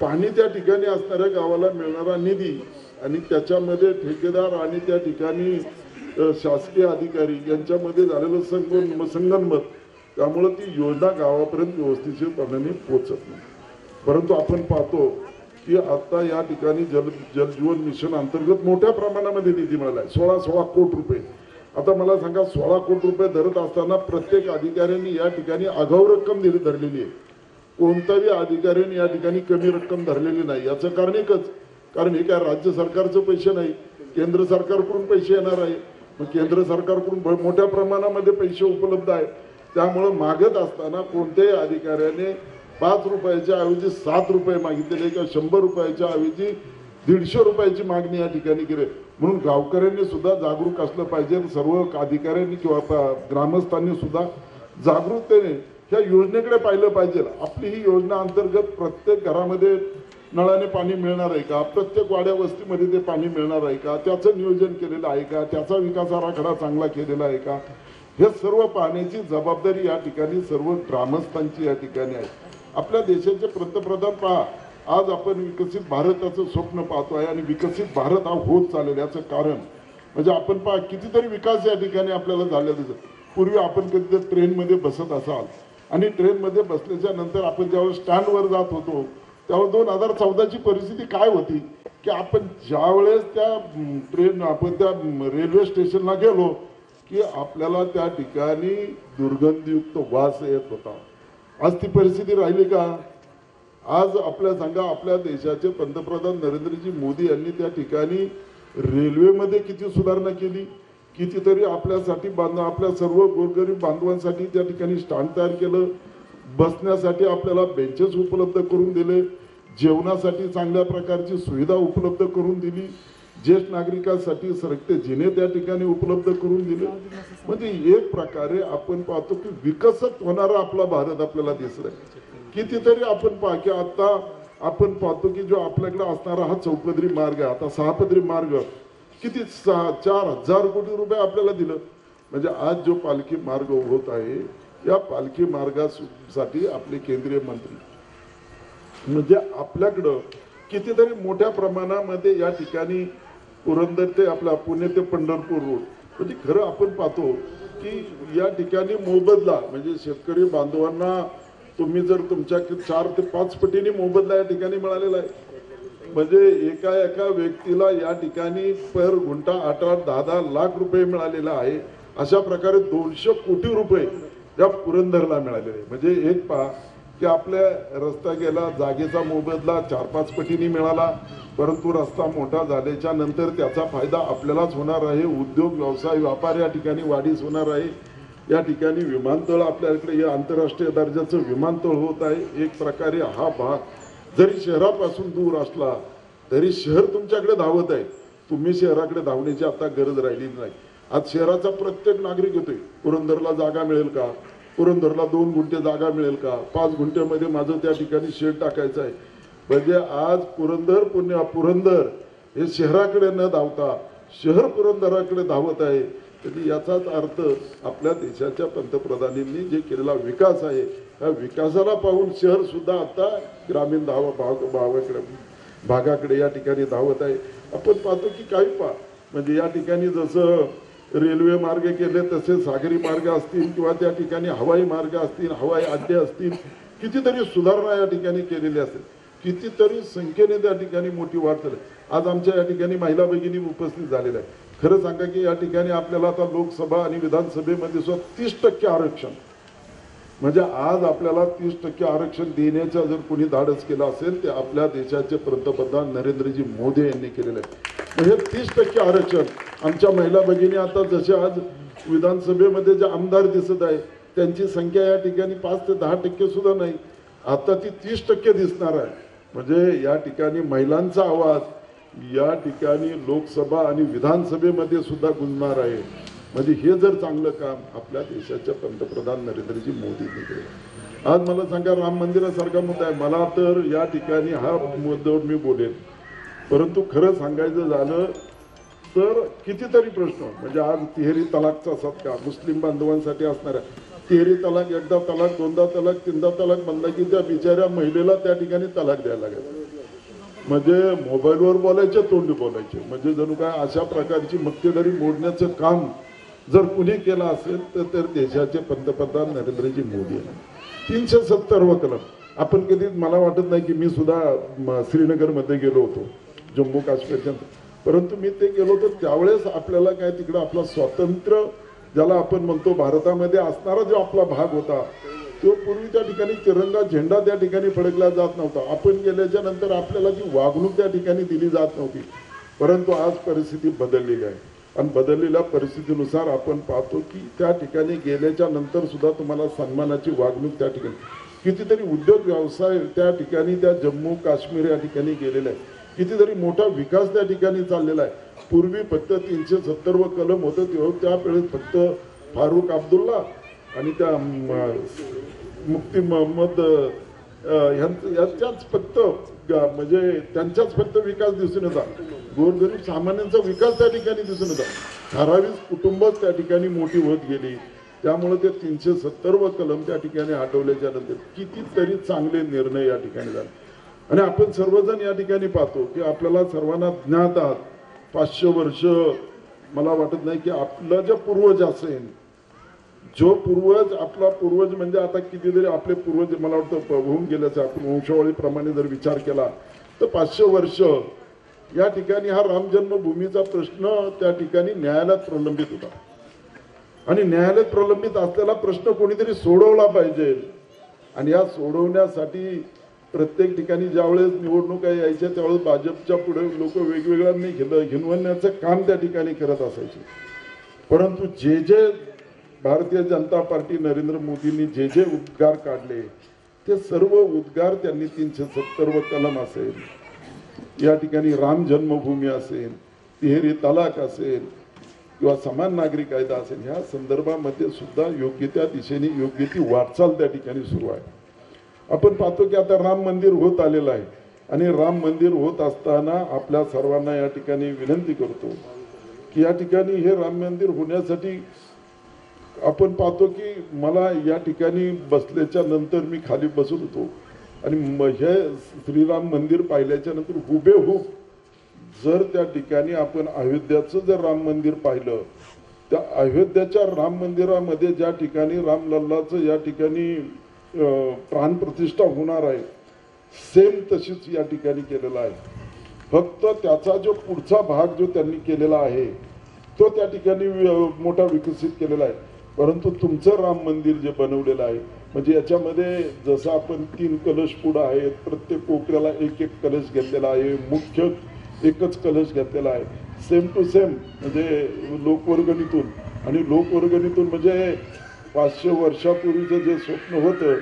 पाणी त्या ठिकाणी असणाऱ्या गावाला मिळणारा निधी आणि त्याच्यामध्ये ठेकेदार आणि त्या ठिकाणी शासकीय अधिकारी यांच्यामध्ये झालेलं संगनमत, त्यामुळे ती योजना गावापर्यंत व्यवस्थितपणे पोहोचत नाही. परंतु आपण पाहतो की आता या ठिकाणी जलजीवन मिशन अंतर्गत मोठ्या प्रमाणामध्ये निधी मिळाला आहे. 16 कोटी रुपये. आता मला सांगा 16 कोटी रुपये धरत असताना प्रत्येक अधिकाऱ्यांनी या ठिकाणी आगाऊ रक्कम धरलेली आहे. कोणत्याही अधिकाऱ्यांनी या ठिकाणी कमी रक्कम धरलेली नाही. याचं कारण एकच, कारण हे काय राज्य सरकारचे पैसे नाही, केंद्र सरकारकडून पैसे येणार आहे. मग केंद्र सरकारकडून मोठ्या प्रमाणामध्ये पैसे उपलब्ध आहेत. त्यामुळे मागत असताना कोणत्याही अधिकाऱ्याने 5 रुपयाच्या ऐवजी 7 रुपये मागितलेले किंवा 100 रुपयाच्या ऐवजी 150 रुपयाची मागणी या ठिकाणी केली. म्हणून गावकऱ्यांनी सुद्धा जागरूक असलं पाहिजे. सर्व अधिकाऱ्यांनी किंवा ग्रामस्थांनी सुद्धा जागरूकतेने ह्या योजनेकडे पाहिलं पाहिजे. आपली ही योजना अंतर्गत प्रत्येक घरामध्ये नळाने पाणी मिळणार आहे का, प्रत्येक वाड्या वस्तीमध्ये ते पाणी मिळणार आहे का, त्याचं नियोजन केलेलं आहे का, त्याचा विकास आराखडा चांगला केलेला आहे का, हे सर्व पाहण्याची जबाबदारी या ठिकाणी सर्व ग्रामस्थांची या ठिकाणी आहे. आपल्या देशाचे पंतप्रधान पहा, आज आपण विकसित भारताचं स्वप्न पाहतोय आणि विकसित भारत हा होत चाललेला. याचं कारण म्हणजे आपण पहा कितीतरी विकास या ठिकाणी आपल्याला झालेला दिसत. पूर्वी आपण कधीतरी ट्रेनमध्ये बसत असाल आणि ट्रेनमध्ये बसल्याच्या नंतर आपण ज्यावेळेस स्टँडवर जात होतो त्यावेळेस 2014ची परिस्थिती काय होती की आपण ज्यावेळेस त्या रेल्वे स्टेशनला गेलो की आपल्याला त्या ठिकाणी दुर्गंधीयुक्त वास येत होता. आज ती परिस्थिती राहिली का? आज आपल्या सांगा, आपल्या देशाचे पंतप्रधान नरेंद्रजी मोदी यांनी त्या ठिकाणी रेल्वेमध्ये किती सुधारणा केली, कितीतरी आपल्यासाठी आपल्या सर्व गोरगरीब बांधवांसाठी त्या ठिकाणी स्टँड तयार केलं, बसण्यासाठी आपल्याला बेंचेस उपलब्ध करून दिले, जेवणासाठी चांगल्या प्रकारची सुविधा उपलब्ध करून दिली, ज्येष्ठ नागरिकांसाठी सरकते जिने त्या ठिकाणी उपलब्ध करून दिले. म्हणजे एक प्रकारे आपण पाहतो की विकसित होणारा आपला भारत आपल्याला दिसलाय. कितीतरी आपण पहा की आता आपण पाहतो की जो आपल्याकडे असणारा हा चौपदरी मार्ग आहे, आता 6 पदरी मार्ग किती 4,000 कोटी रुपये आपल्याला दिलं. म्हणजे आज जो पालखी मार्ग होत आहे या पालखी मार्गासाठी आपले केंद्रीय मंत्री म्हणजे आपल्याकडं कितीतरी मोठ्या प्रमाणामध्ये या ठिकाणी पुरंदर ते आपला पुणे ते पंढरपूर रोड म्हणजे खरं आपण पाहतो की या ठिकाणी मोबदला म्हणजे शेतकरी बांधवांना तुम्ही जर तुमच्या 4 ते 5 पटीने मोबदला या ठिकाणी मिळालेला आहे. म्हणजे एका व्यक्तीला या ठिकाणी पर गुंठा 8-10 लाख रुपये मिळालेला आहे. अशा प्रकारे 200 कोटी रुपये या पुरंदरला मिळालेले आहे. म्हणजे एक पहा की आपल्या रस्ता गेला जागेचा मोबदला 4-5 पटीने मिळाला, परंतु रस्ता मोठा झाल्याच्या नंतर त्याचा फायदा आपल्यालाच होणार आहे. उद्योग व्यवसाय व्यापार या ठिकाणी वाढीस होणार आहे. या ठिकाणी विमानतळ आपल्याकडे या आंतरराष्ट्रीय दर्जाचं विमानतळ होत आहे. एक प्रकारे हा भाग जरी शहरापासून दूर असला तरी शहर तुमच्याकडे धावत आहे. तुम्ही शहराकडे धावण्याची आता गरज राहिली नाही. आज शहराचा प्रत्येक नागरिक येतोय पुरंदरला जागा मिळेल का, पुरंदरला 2 गुंठे जागा मिळेल का, 5 गुंठ्यामध्ये माझं त्या ठिकाणी शेड टाकायचं आहे. म्हणजे आज पुरंदर हे शहराकडे न धावता शहर पुरंदराकडे धावत आहे. तरी याचाच अर्थ आपल्या देशाच्या पंतप्रधानांनी जे केलेला विकास आहे त्या विकासाला पाहून शहर सुद्धा आता ग्रामीण भागाकडे या ठिकाणी धावत आहे. आपण पाहतो की काही म्हणजे या ठिकाणी जसं रेल्वे मार्ग केले तसे सागरी मार्ग असतील किंवा त्या ठिकाणी हवाई मार्ग असतील, हवाई अड्डे असतील, कितीतरी सुधारणा या ठिकाणी केलेली असेल. कितीतरी संख्येने त्या ठिकाणी मोठी वाढ झाली. आज आमच्या या ठिकाणी महिला भगिनी उपस्थित झालेल्या आहे. खरं सांगा की या ठिकाणी आपल्याला आता लोकसभा आणि विधानसभेमध्ये सुद्धा 30% आरक्षण, म्हणजे आज आपल्याला 30% आरक्षण देण्याचा जर कोणी धाडस केला असेल ते आपल्या देशाचे पंतप्रधान नरेंद्रजी मोदी यांनी केलेलं आहे. म्हणजे 30% आरक्षण आमच्या महिला भगिनी आता जसे आज विधानसभेमध्ये जे आमदार दिसत आहे त्यांची संख्या या ठिकाणी 5 ते 10% सुद्धा नाही, आता ती 30% दिसणार आहे. म्हणजे या ठिकाणी महिलांचा आवाज या ठिकाणी लोकसभा आणि विधानसभेमध्ये सुद्धा गुंजणार आहे. म्हणजे हे जर चांगलं काम आपल्या देशाच्या पंतप्रधान नरेंद्रजी मोदींनी केलं. आज मला सांगा राम मंदिरासारखा मुद्दा आहे, मला तर या ठिकाणी हा मुद्द्यावर मी बोलेन, परंतु खरं सांगायचं झालं तर कितीतरी प्रश्न, म्हणजे आज तिहेरी तलाकचा सत्कार मुस्लिम बांधवांसाठी असणाऱ्या तिहेरी तलाक, एकदा तलाक, दोनदा तलाक, तीनदा तलाक म्हणला की त्या बिचाऱ्या महिलेला त्या ठिकाणी तलाक द्यायला लागेल. म्हणजे मोबाईलवर बोलायचे, तोंडी बोलायचे, म्हणजे जणू काय अशा प्रकारची मक्तेदारी मोडण्याचं काम जर कुणी केलं असेल तर देशाचे पंतप्रधान नरेंद्रजी मोदी यांनी. 370 कलम आपण कधी, मला वाटत नाही की मी सुद्धा श्रीनगरमध्ये गेलो होतो जम्मू काश्मीरच्या, परंतु मी ते गेलो होतो त्यावेळेस आपल्याला काय तिकडं आपला स्वातंत्र्य ज्याला आपण म्हणतो भारतामध्ये असणारा जो आपला भाग होता तो पूर्वी त्या ठिकाणी तिरंगा झेंडा त्या ठिकाणी फडकला जात नव्हता. आपण गेल्याच्या नंतर आपल्याला जी वागणूक त्या ठिकाणी दिली जात नव्हती, परंतु आज परिस्थिती बदललेली आहे आणि बदललेल्या परिस्थितीनुसार आपण पाहतो की त्या ठिकाणी गेल्याच्या नंतर सुद्धा तुम्हाला सन्मानाची वागणूक त्या ठिकाणी, कितीतरी उद्योग व्यवसाय त्या ठिकाणी त्या जम्मू काश्मीर या ठिकाणी गेलेला आहे, कितीतरी मोठा विकास त्या ठिकाणी चाललेला आहे. पूर्वी फक्त 370 कलम होतं तेव्हा त्यावेळेस फक्त फारुख अब्दुल्ला आणि त्या मुफ्ती मोहम्मद यांच्याच फक्त म्हणजे त्यांच्याच फक्त विकास दिसून येतात, गोरगरीब सामान्यांचा विकास त्या ठिकाणी दिसून येतात. ठराविक कुटुंबच त्या ठिकाणी मोठी होत गेली, त्यामुळे ते 370 कलम त्या ठिकाणी हटवल्याच्या नंतर कितीतरी चांगले निर्णय या ठिकाणी झाले. आणि आपण सर्वजण या ठिकाणी पाहतो की आपल्याला सर्वांना ज्ञात आहात 500 वर्ष, मला वाटत नाही की आपला जे पूर्वज असेल, जो पूर्वज आपला पूर्वज म्हणजे आता कितीतरी आपले पूर्वज मला वाटतं होऊन गेल्याचं आपण वंशावळीप्रमाणे जर विचार केला तर 500 वर्ष या ठिकाणी हा राम जन्मभूमीचा प्रश्न त्या ठिकाणी न्यायालयात प्रलंबित होता आणि न्यायालयात प्रलंबित असलेला प्रश्न कोणीतरी सोडवला पाहिजे. आणि या सोडवण्यासाठी प्रत्येक ठिकाणी ज्यावेळेस निवडणुका यायच्या त्यावेळेस भाजपच्या पुढे लोक वेगवेगळ्यांनी हिनवण्याचं काम त्या ठिकाणी करत असायचे, परंतु जे जे भारतीय जनता पार्टी नरेंद्र मोदींनी जे जे उद्गार काढले ते सर्व उद्गार त्यांनी 370 कलम असेल, या ठिकाणी राम जन्मभूमी असेल, तिहेरी तलाक असेल किंवा समान नागरी कायदा असेल, ह्या संदर्भामध्ये सुद्धा योग्य त्या दिशेने योग्य ती वाटचाल त्या ठिकाणी सुरू आहे. आपण पाहतो की आता राम मंदिर होत आलेलं आहे आणि राम मंदिर होत असताना आपल्या सर्वांना या ठिकाणी विनंती करतो की या ठिकाणी हे राम मंदिर होण्यासाठी आपण पाहतो की मला या ठिकाणी बसल्याच्या नंतर मी खाली बसत होतो आणि हे श्रीराम मंदिर पाहिल्याच्या नंतर हुबेहूब जर त्या ठिकाणी आपण अयोध्याचं जर राम मंदिर पाहिलं, त्या अयोध्याच्या राम मंदिरामध्ये ज्या ठिकाणी रामलल्लाचं या ठिकाणी प्राणप्रतिष्ठा होणार आहे सेम तशीच या ठिकाणी केलेला आहे. फक्त त्याचा जो पुढचा भाग जो त्यांनी केलेला आहे तो त्या ठिकाणी मोठा विकसित केलेला आहे, परंतु तुमचं राम मंदिर जे बनवलेलं आहे म्हणजे याच्यामध्ये जसं आपण 3 कलश पुढं आहेत, प्रत्येक कोपऱ्याला एक एक कलश घेतलेला आहे, मुख्य एकच कलश घेतलेला आहे, सेम टू सेम म्हणजे लोकवर्गणीतून. आणि लोकवर्गणीतून म्हणजे 500 वर्षापूर्वीचं जे स्वप्न होतं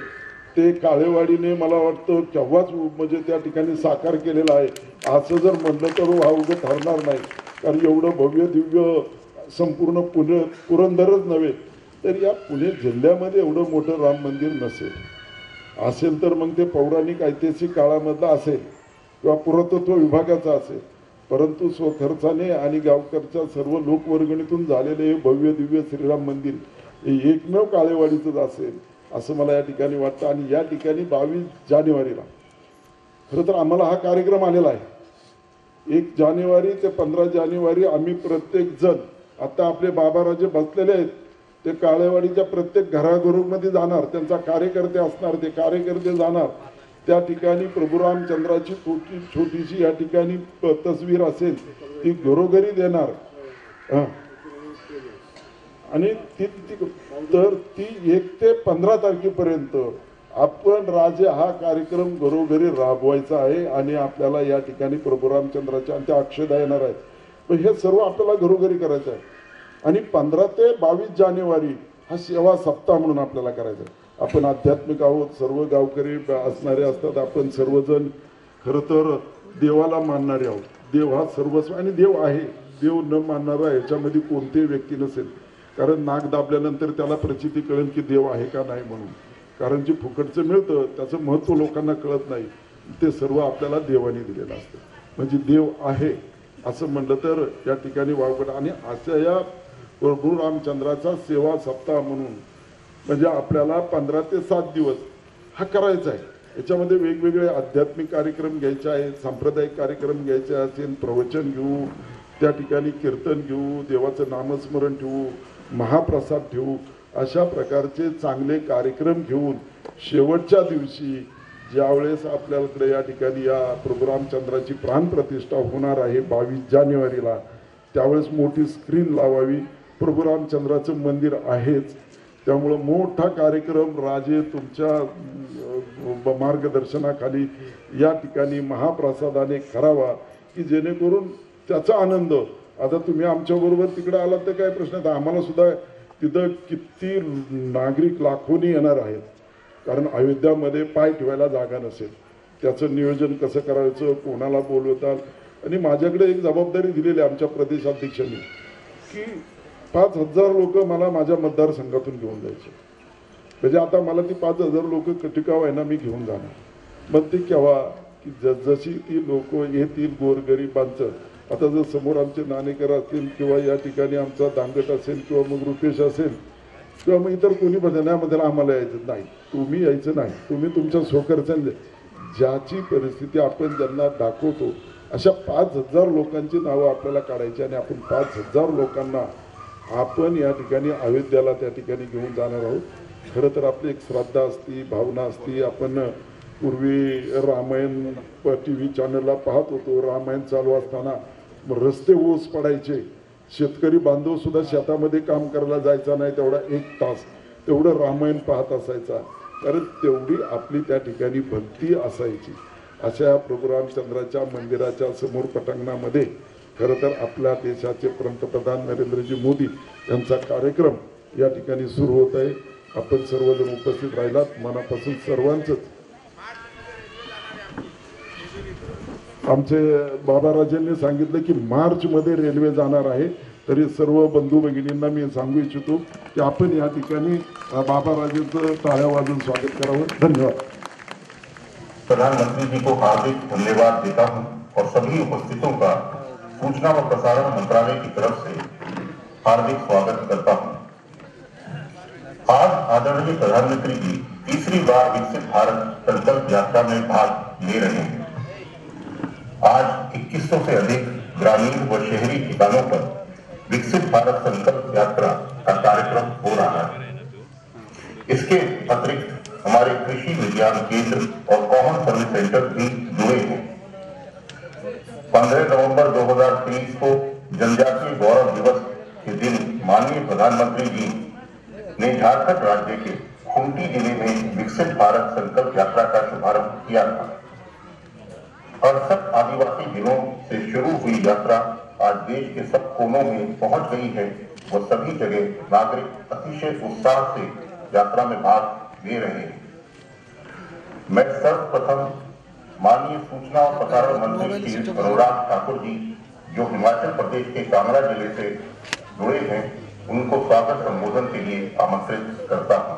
ते काळेवाडीने मला वाटतं केव्हाच म्हणजे त्या ठिकाणी साकार केलेलं आहे असं जर म्हणलं तर वावगं ठरणार नाही, कारण एवढं भव्य दिव्य संपूर्ण पुरंदरच नव्हे तर या पुणे जिल्ह्यामध्ये एवढं मोठं राम मंदिर नसेल, असेल तर मग ते पौराणिक ऐतिहासिक काळामधलं असेल किंवा पुरातत्व विभागाचा असेल, परंतु स्वखर्चाने आणि गावकरच्या सर्व लोकवर्गणीतून झालेले हे भव्य दिव्य श्रीराम मंदिर हे एकमेव काळेवाडीचंच असेल असं मला या ठिकाणी वाटतं. आणि या ठिकाणी 22 जानेवारीला खरं तर आम्हाला हा कार्यक्रम आलेला आहे. 1 जानेवारी ते 15 जानेवारी आम्ही प्रत्येक जण, आता आपले बाबाराजे बसलेले आहेत ते काळेवाडीच्या प्रत्येक घराघरामध्ये जाणार, त्यांचा कार्यकर्ते असणार, ते कार्यकर्ते जाणार त्या ठिकाणी प्रभू रामचंद्राची छोटीशी या ठिकाणी तस्वीर असेल ती घरोघरी देणार. आणि तर ती 1 ते 15 तारखेपर्यंत आपण राजे हा कार्यक्रम घरोघरी राबवायचा आहे. आणि आपल्याला या ठिकाणी प्रभू रामचंद्राच्या आणि त्या अक्षदा येणार आहेत. पण हे सर्व आपल्याला घरोघरी करायचं आहे. आणि 15 ते 22 जानेवारी हा सेवा सप्ताह म्हणून आपल्याला करायचा आहे. आपण आध्यात्मिक आहोत, सर्व गावकरी असणारे असतात. आपण सर्वजण खरं तर देवाला मानणारे आहोत. देव हा सर्वस्व आणि देव आहे. देव न मानणारा याच्यामध्ये कोणतीही व्यक्ती नसेल. कारण नाक दाबल्यानंतर त्याला प्रचिती कळेल की देव आहे का नाही म्हणून. कारण जे फुकटचं मिळतं त्याचं महत्त्व लोकांना कळत नाही. ते सर्व आपल्याला देवाने दिलेलं असतं. म्हणजे देव आहे असं म्हणलं तर या ठिकाणी वावगड. आणि अशा या प्रभू रामचंद्राचा सेवा सप्ताह म्हणून म्हणजे आपल्याला 15 ते 7 दिवस हा करायचा आहे. याच्यामध्ये वेगवेगळे आध्यात्मिक कार्यक्रम घ्यायचे आहेत, सांप्रदायिक कार्यक्रम घ्यायचे असेल, प्रवचन घेऊ, त्या ठिकाणी कीर्तन घेऊ, देवाचं नामस्मरण ठेवू, महाप्रसाद ठेवू, अशा प्रकारचे चांगले कार्यक्रम घेऊन शेवटच्या दिवशी ज्यावेळेस आपल्याकडे या ठिकाणी या प्रभू रामचंद्राची प्राणप्रतिष्ठा होणार आहे 22 जानेवारीला, त्यावेळेस मोठी स्क्रीन लावावी. प्रभू रामचंद्राचं मंदिर आहेच, त्यामुळं मोठा कार्यक्रम राजे तुमच्या मार्गदर्शनाखाली या ठिकाणी महाप्रसादाने करावा की जेणेकरून त्याचा आनंद. आता तुम्ही आमच्याबरोबर तिकडे आलात तर काय प्रश्न आहे. आम्हाला सुद्धा तिथं किती नागरिक लाखोनी येणार आहेत. कारण अयोध्यामध्ये पाय ठेवायला जागा नसेल. त्याचं नियोजन कसं करायचं, कोणाला बोलवतात. आणि माझ्याकडे एक जबाबदारी दिलेली आहे आमच्या प्रदेशाध्यक्षांनी की 5,000 लोक मला माझ्या मतदारसंघातून घेऊन जायचे. म्हणजे आता मला ती 5,000 लोक टिकाव आहे ना मी घेऊन जाणार. मग ते केव्हा की जशी ती लोक येतील गोरगरिबांचं. आता जर समोर आमचे नाणेकर असतील किंवा या ठिकाणी आमचा दांगट असेल किंवा मग रुपेश असेल किंवा मग इतर कोणी बदलण्यामध्ये आम्हाला यायचं नाही, तुम्ही यायचं नाही, तुम्ही तुमच्या स्वखर्चाने ज्याची परिस्थिती आपण ज्यांना दाखवतो अशा 5,000 लोकांची नावं आपल्याला काढायची. आणि आपण 5,000 लोकांना आपण या ठिकाणी अयोध्याला त्या ठिकाणी घेऊन जाणार आहोत. खरं तर आपली एक श्रद्धा असती, भावना असती. आपण पूर्वी रामायण TV चॅनलला पाहत होतो. रामायण चालू असताना रस्ते ओस पडायचे. शेतकरी बांधव सुद्धा शेतामध्ये काम करायला जायचा नाही तेवढा 1 तास, तेवढं रामायण पाहत असायचा. कारण तेवढी आपली त्या ठिकाणी भक्ती असायची. अशा प्रभू रामचंद्राच्या मंदिराच्या समोर पटांगणामध्ये खरं तर आपल्या देशाचे पंतप्रधान नरेंद्रजी मोदी यांचा कार्यक्रम या ठिकाणी सुरू होत आहे. आपण सर्वजण उपस्थित राहिलात, मनापासून सर्वांचंच. आमचे बाबाराजेंनी सांगितलं की मार्चमध्ये रेल्वे जाणार आहे. तरी सर्व बंधू भगिनींना मी सांगू इच्छितो की आपण या ठिकाणी बाबाराजेंचं टाळ्या वाजून स्वागत करावं. धन्यवाद. प्रधानमंत्री जी को हार्दिक धन्यवाद देता हूं और सभी उपस्थितों का सूचना व प्रसारण मंत्रालय की तरफ से हार्दिक स्वागत करता हूं। आज आदरणीय प्रधानमंत्री जी तीसरी बार विकसित भारत संकल्प यात्रा में भाग ले रहे हैं। आज 2100 से अधिक ग्रामीण व शहरी ठिकानों पर विकसित भारत संकल्प यात्रा का कार्यक्रम हो रहा है। इसके अतिरिक्त हमारे कृषि विज्ञान केंद्र और कॉमन सर्विस सेंटर भी जुड़े हैं। 15 नवंबर 2023 को जनजातीय गौरव दिवस के दिन माननीय प्रधानमंत्री जी ने झारखंड राज्य के खूंटी जिले में विकसित भारत संकल्प यात्रा का शुभारंभ किया था। 68 आदिवासी जिलों से शुरू हुई यात्रा आज देश के सब कोनों में पहुंच गई है। वो सभी जगह नागरिक अतिशय उत्साह से यात्रा में भाग ले रहे हैं। मैं सर्वप्रथम माननीय सूचना और प्रसारण मंत्री श्री अनुराग ठाकुर जी जो हिमाचल प्रदेश के कांगड़ा जिले से जुड़े हैं उनको स्वागत संबोधन के लिए आमंत्रित करता हूं।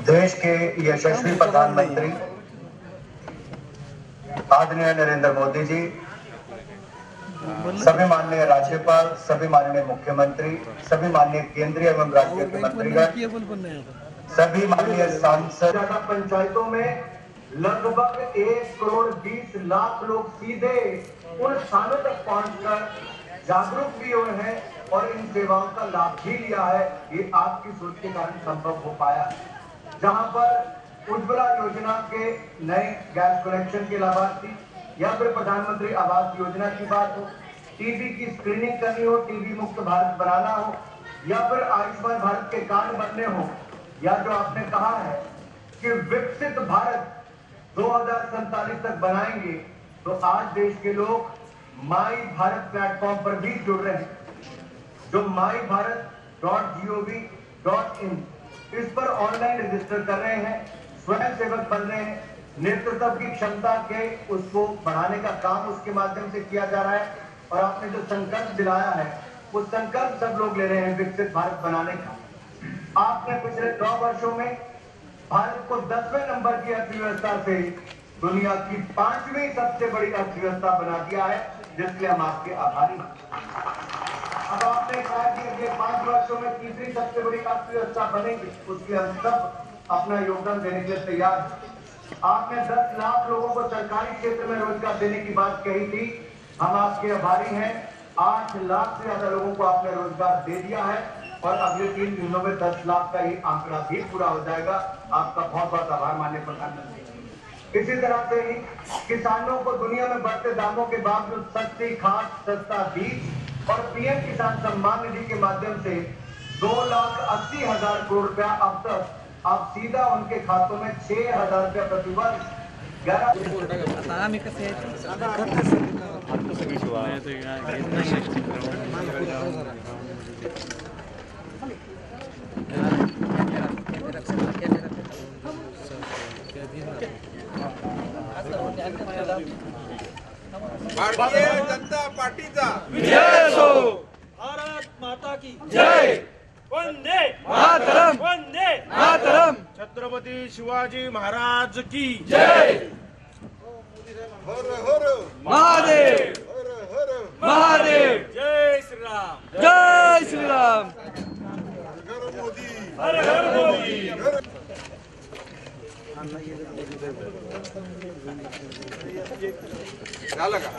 देश के यशस्वी प्रधानमंत्री आदरणीय नरेंद्र मोदी जी, सभी माननीय राज्यपाल, सभी माननीय मुख्यमंत्री, सभी माननीय केंद्रीय एवं राज्य के मंत्रीगण, सभी माननीय सांसद, पंचायतों में लगभग 1,20,00,000 लोग सीधे उन स्थानों तक पहुंचकर जागरूक भी हुए हैं और इन सेवाओं का लाभ भी लिया है। ये आपकी सोच के कारण संभव हो पाया। जहां पर उज्ज्वला योजना के नए गैस कनेक्शन के लाभार्थी या फिर प्रधानमंत्री आवास योजना की बात हो, टीबी की स्क्रीनिंग करनी हो, टीबी मुक्त भारत बनाना हो, या फिर आयुष्मान भारत के कार्ड बनने हो, या जो आपने कहा है कि विकसित भारत 2047 तक बनाएंगे, तो आज देश के लोग माई भारत प्लेटफॉर्म पर भी जुड़ रहे हैं। जो myBharat.gov.in इस पर ऑनलाइन रजिस्टर कर रहे हैं, स्वयं सेवक बन रहे हैं, नेतृत्व की क्षमता के उसको बढ़ाने का काम उसके माध्यम से किया जा रहा है। और आपने जो संकल्प दिलाया है वो संकल्प सब लोग ले रहे हैं विकसित भारत बनाने का। आपने पिछले 9 वर्षों में भारत को 10वें नंबर की अर्थव्यवस्था से दुनिया की 5वीं सबसे बड़ी अर्थव्यवस्था बना दिया है, जिसके लिए हम आपके आभारी हैं। अब आपने कहा कि ये 5 वर्षों में तीसरी सबसे बड़ी अर्थव्यवस्था बनेगी, उसके हम सब अपना योगदान देने के लिए तैयार हैं। आपने 10 लाख लोगों को सरकारी क्षेत्र में रोजगार देने की बात कही थी, हम आपके आभारी हैं। 8 लाख से ज्यादा लोगों को आपने रोजगार दे दिया है और अगले 3 दिनों में 10 लाख का ही आंकड़ा भी पूरा हो जाएगा। आपका बहुत बहुत आभार माननीय प्रधानमंत्री। इसी तरह से ही किसानों को दुनिया में बढ़ते दामों के बावजूद सस्ती खाद, सस्ता बीज और पीएम किसान सम्मान निधि के माध्यम से 2,80,000 करोड़ रुपया अब तक आप सीधा उनके खातों में 6,000 रुपया प्रति वर्ष भारतीय जनता पार्टीचा विजय असो. भारत माता की जय. वंदे मातरम. वंदे मातरम. छत्रपती शिवाजी महाराज की जय. हर हर महादेव. हर हर महादेव. जय श्रीराम. जय श्रीराम. हर मोदी. हर हर मोदी. झालं का?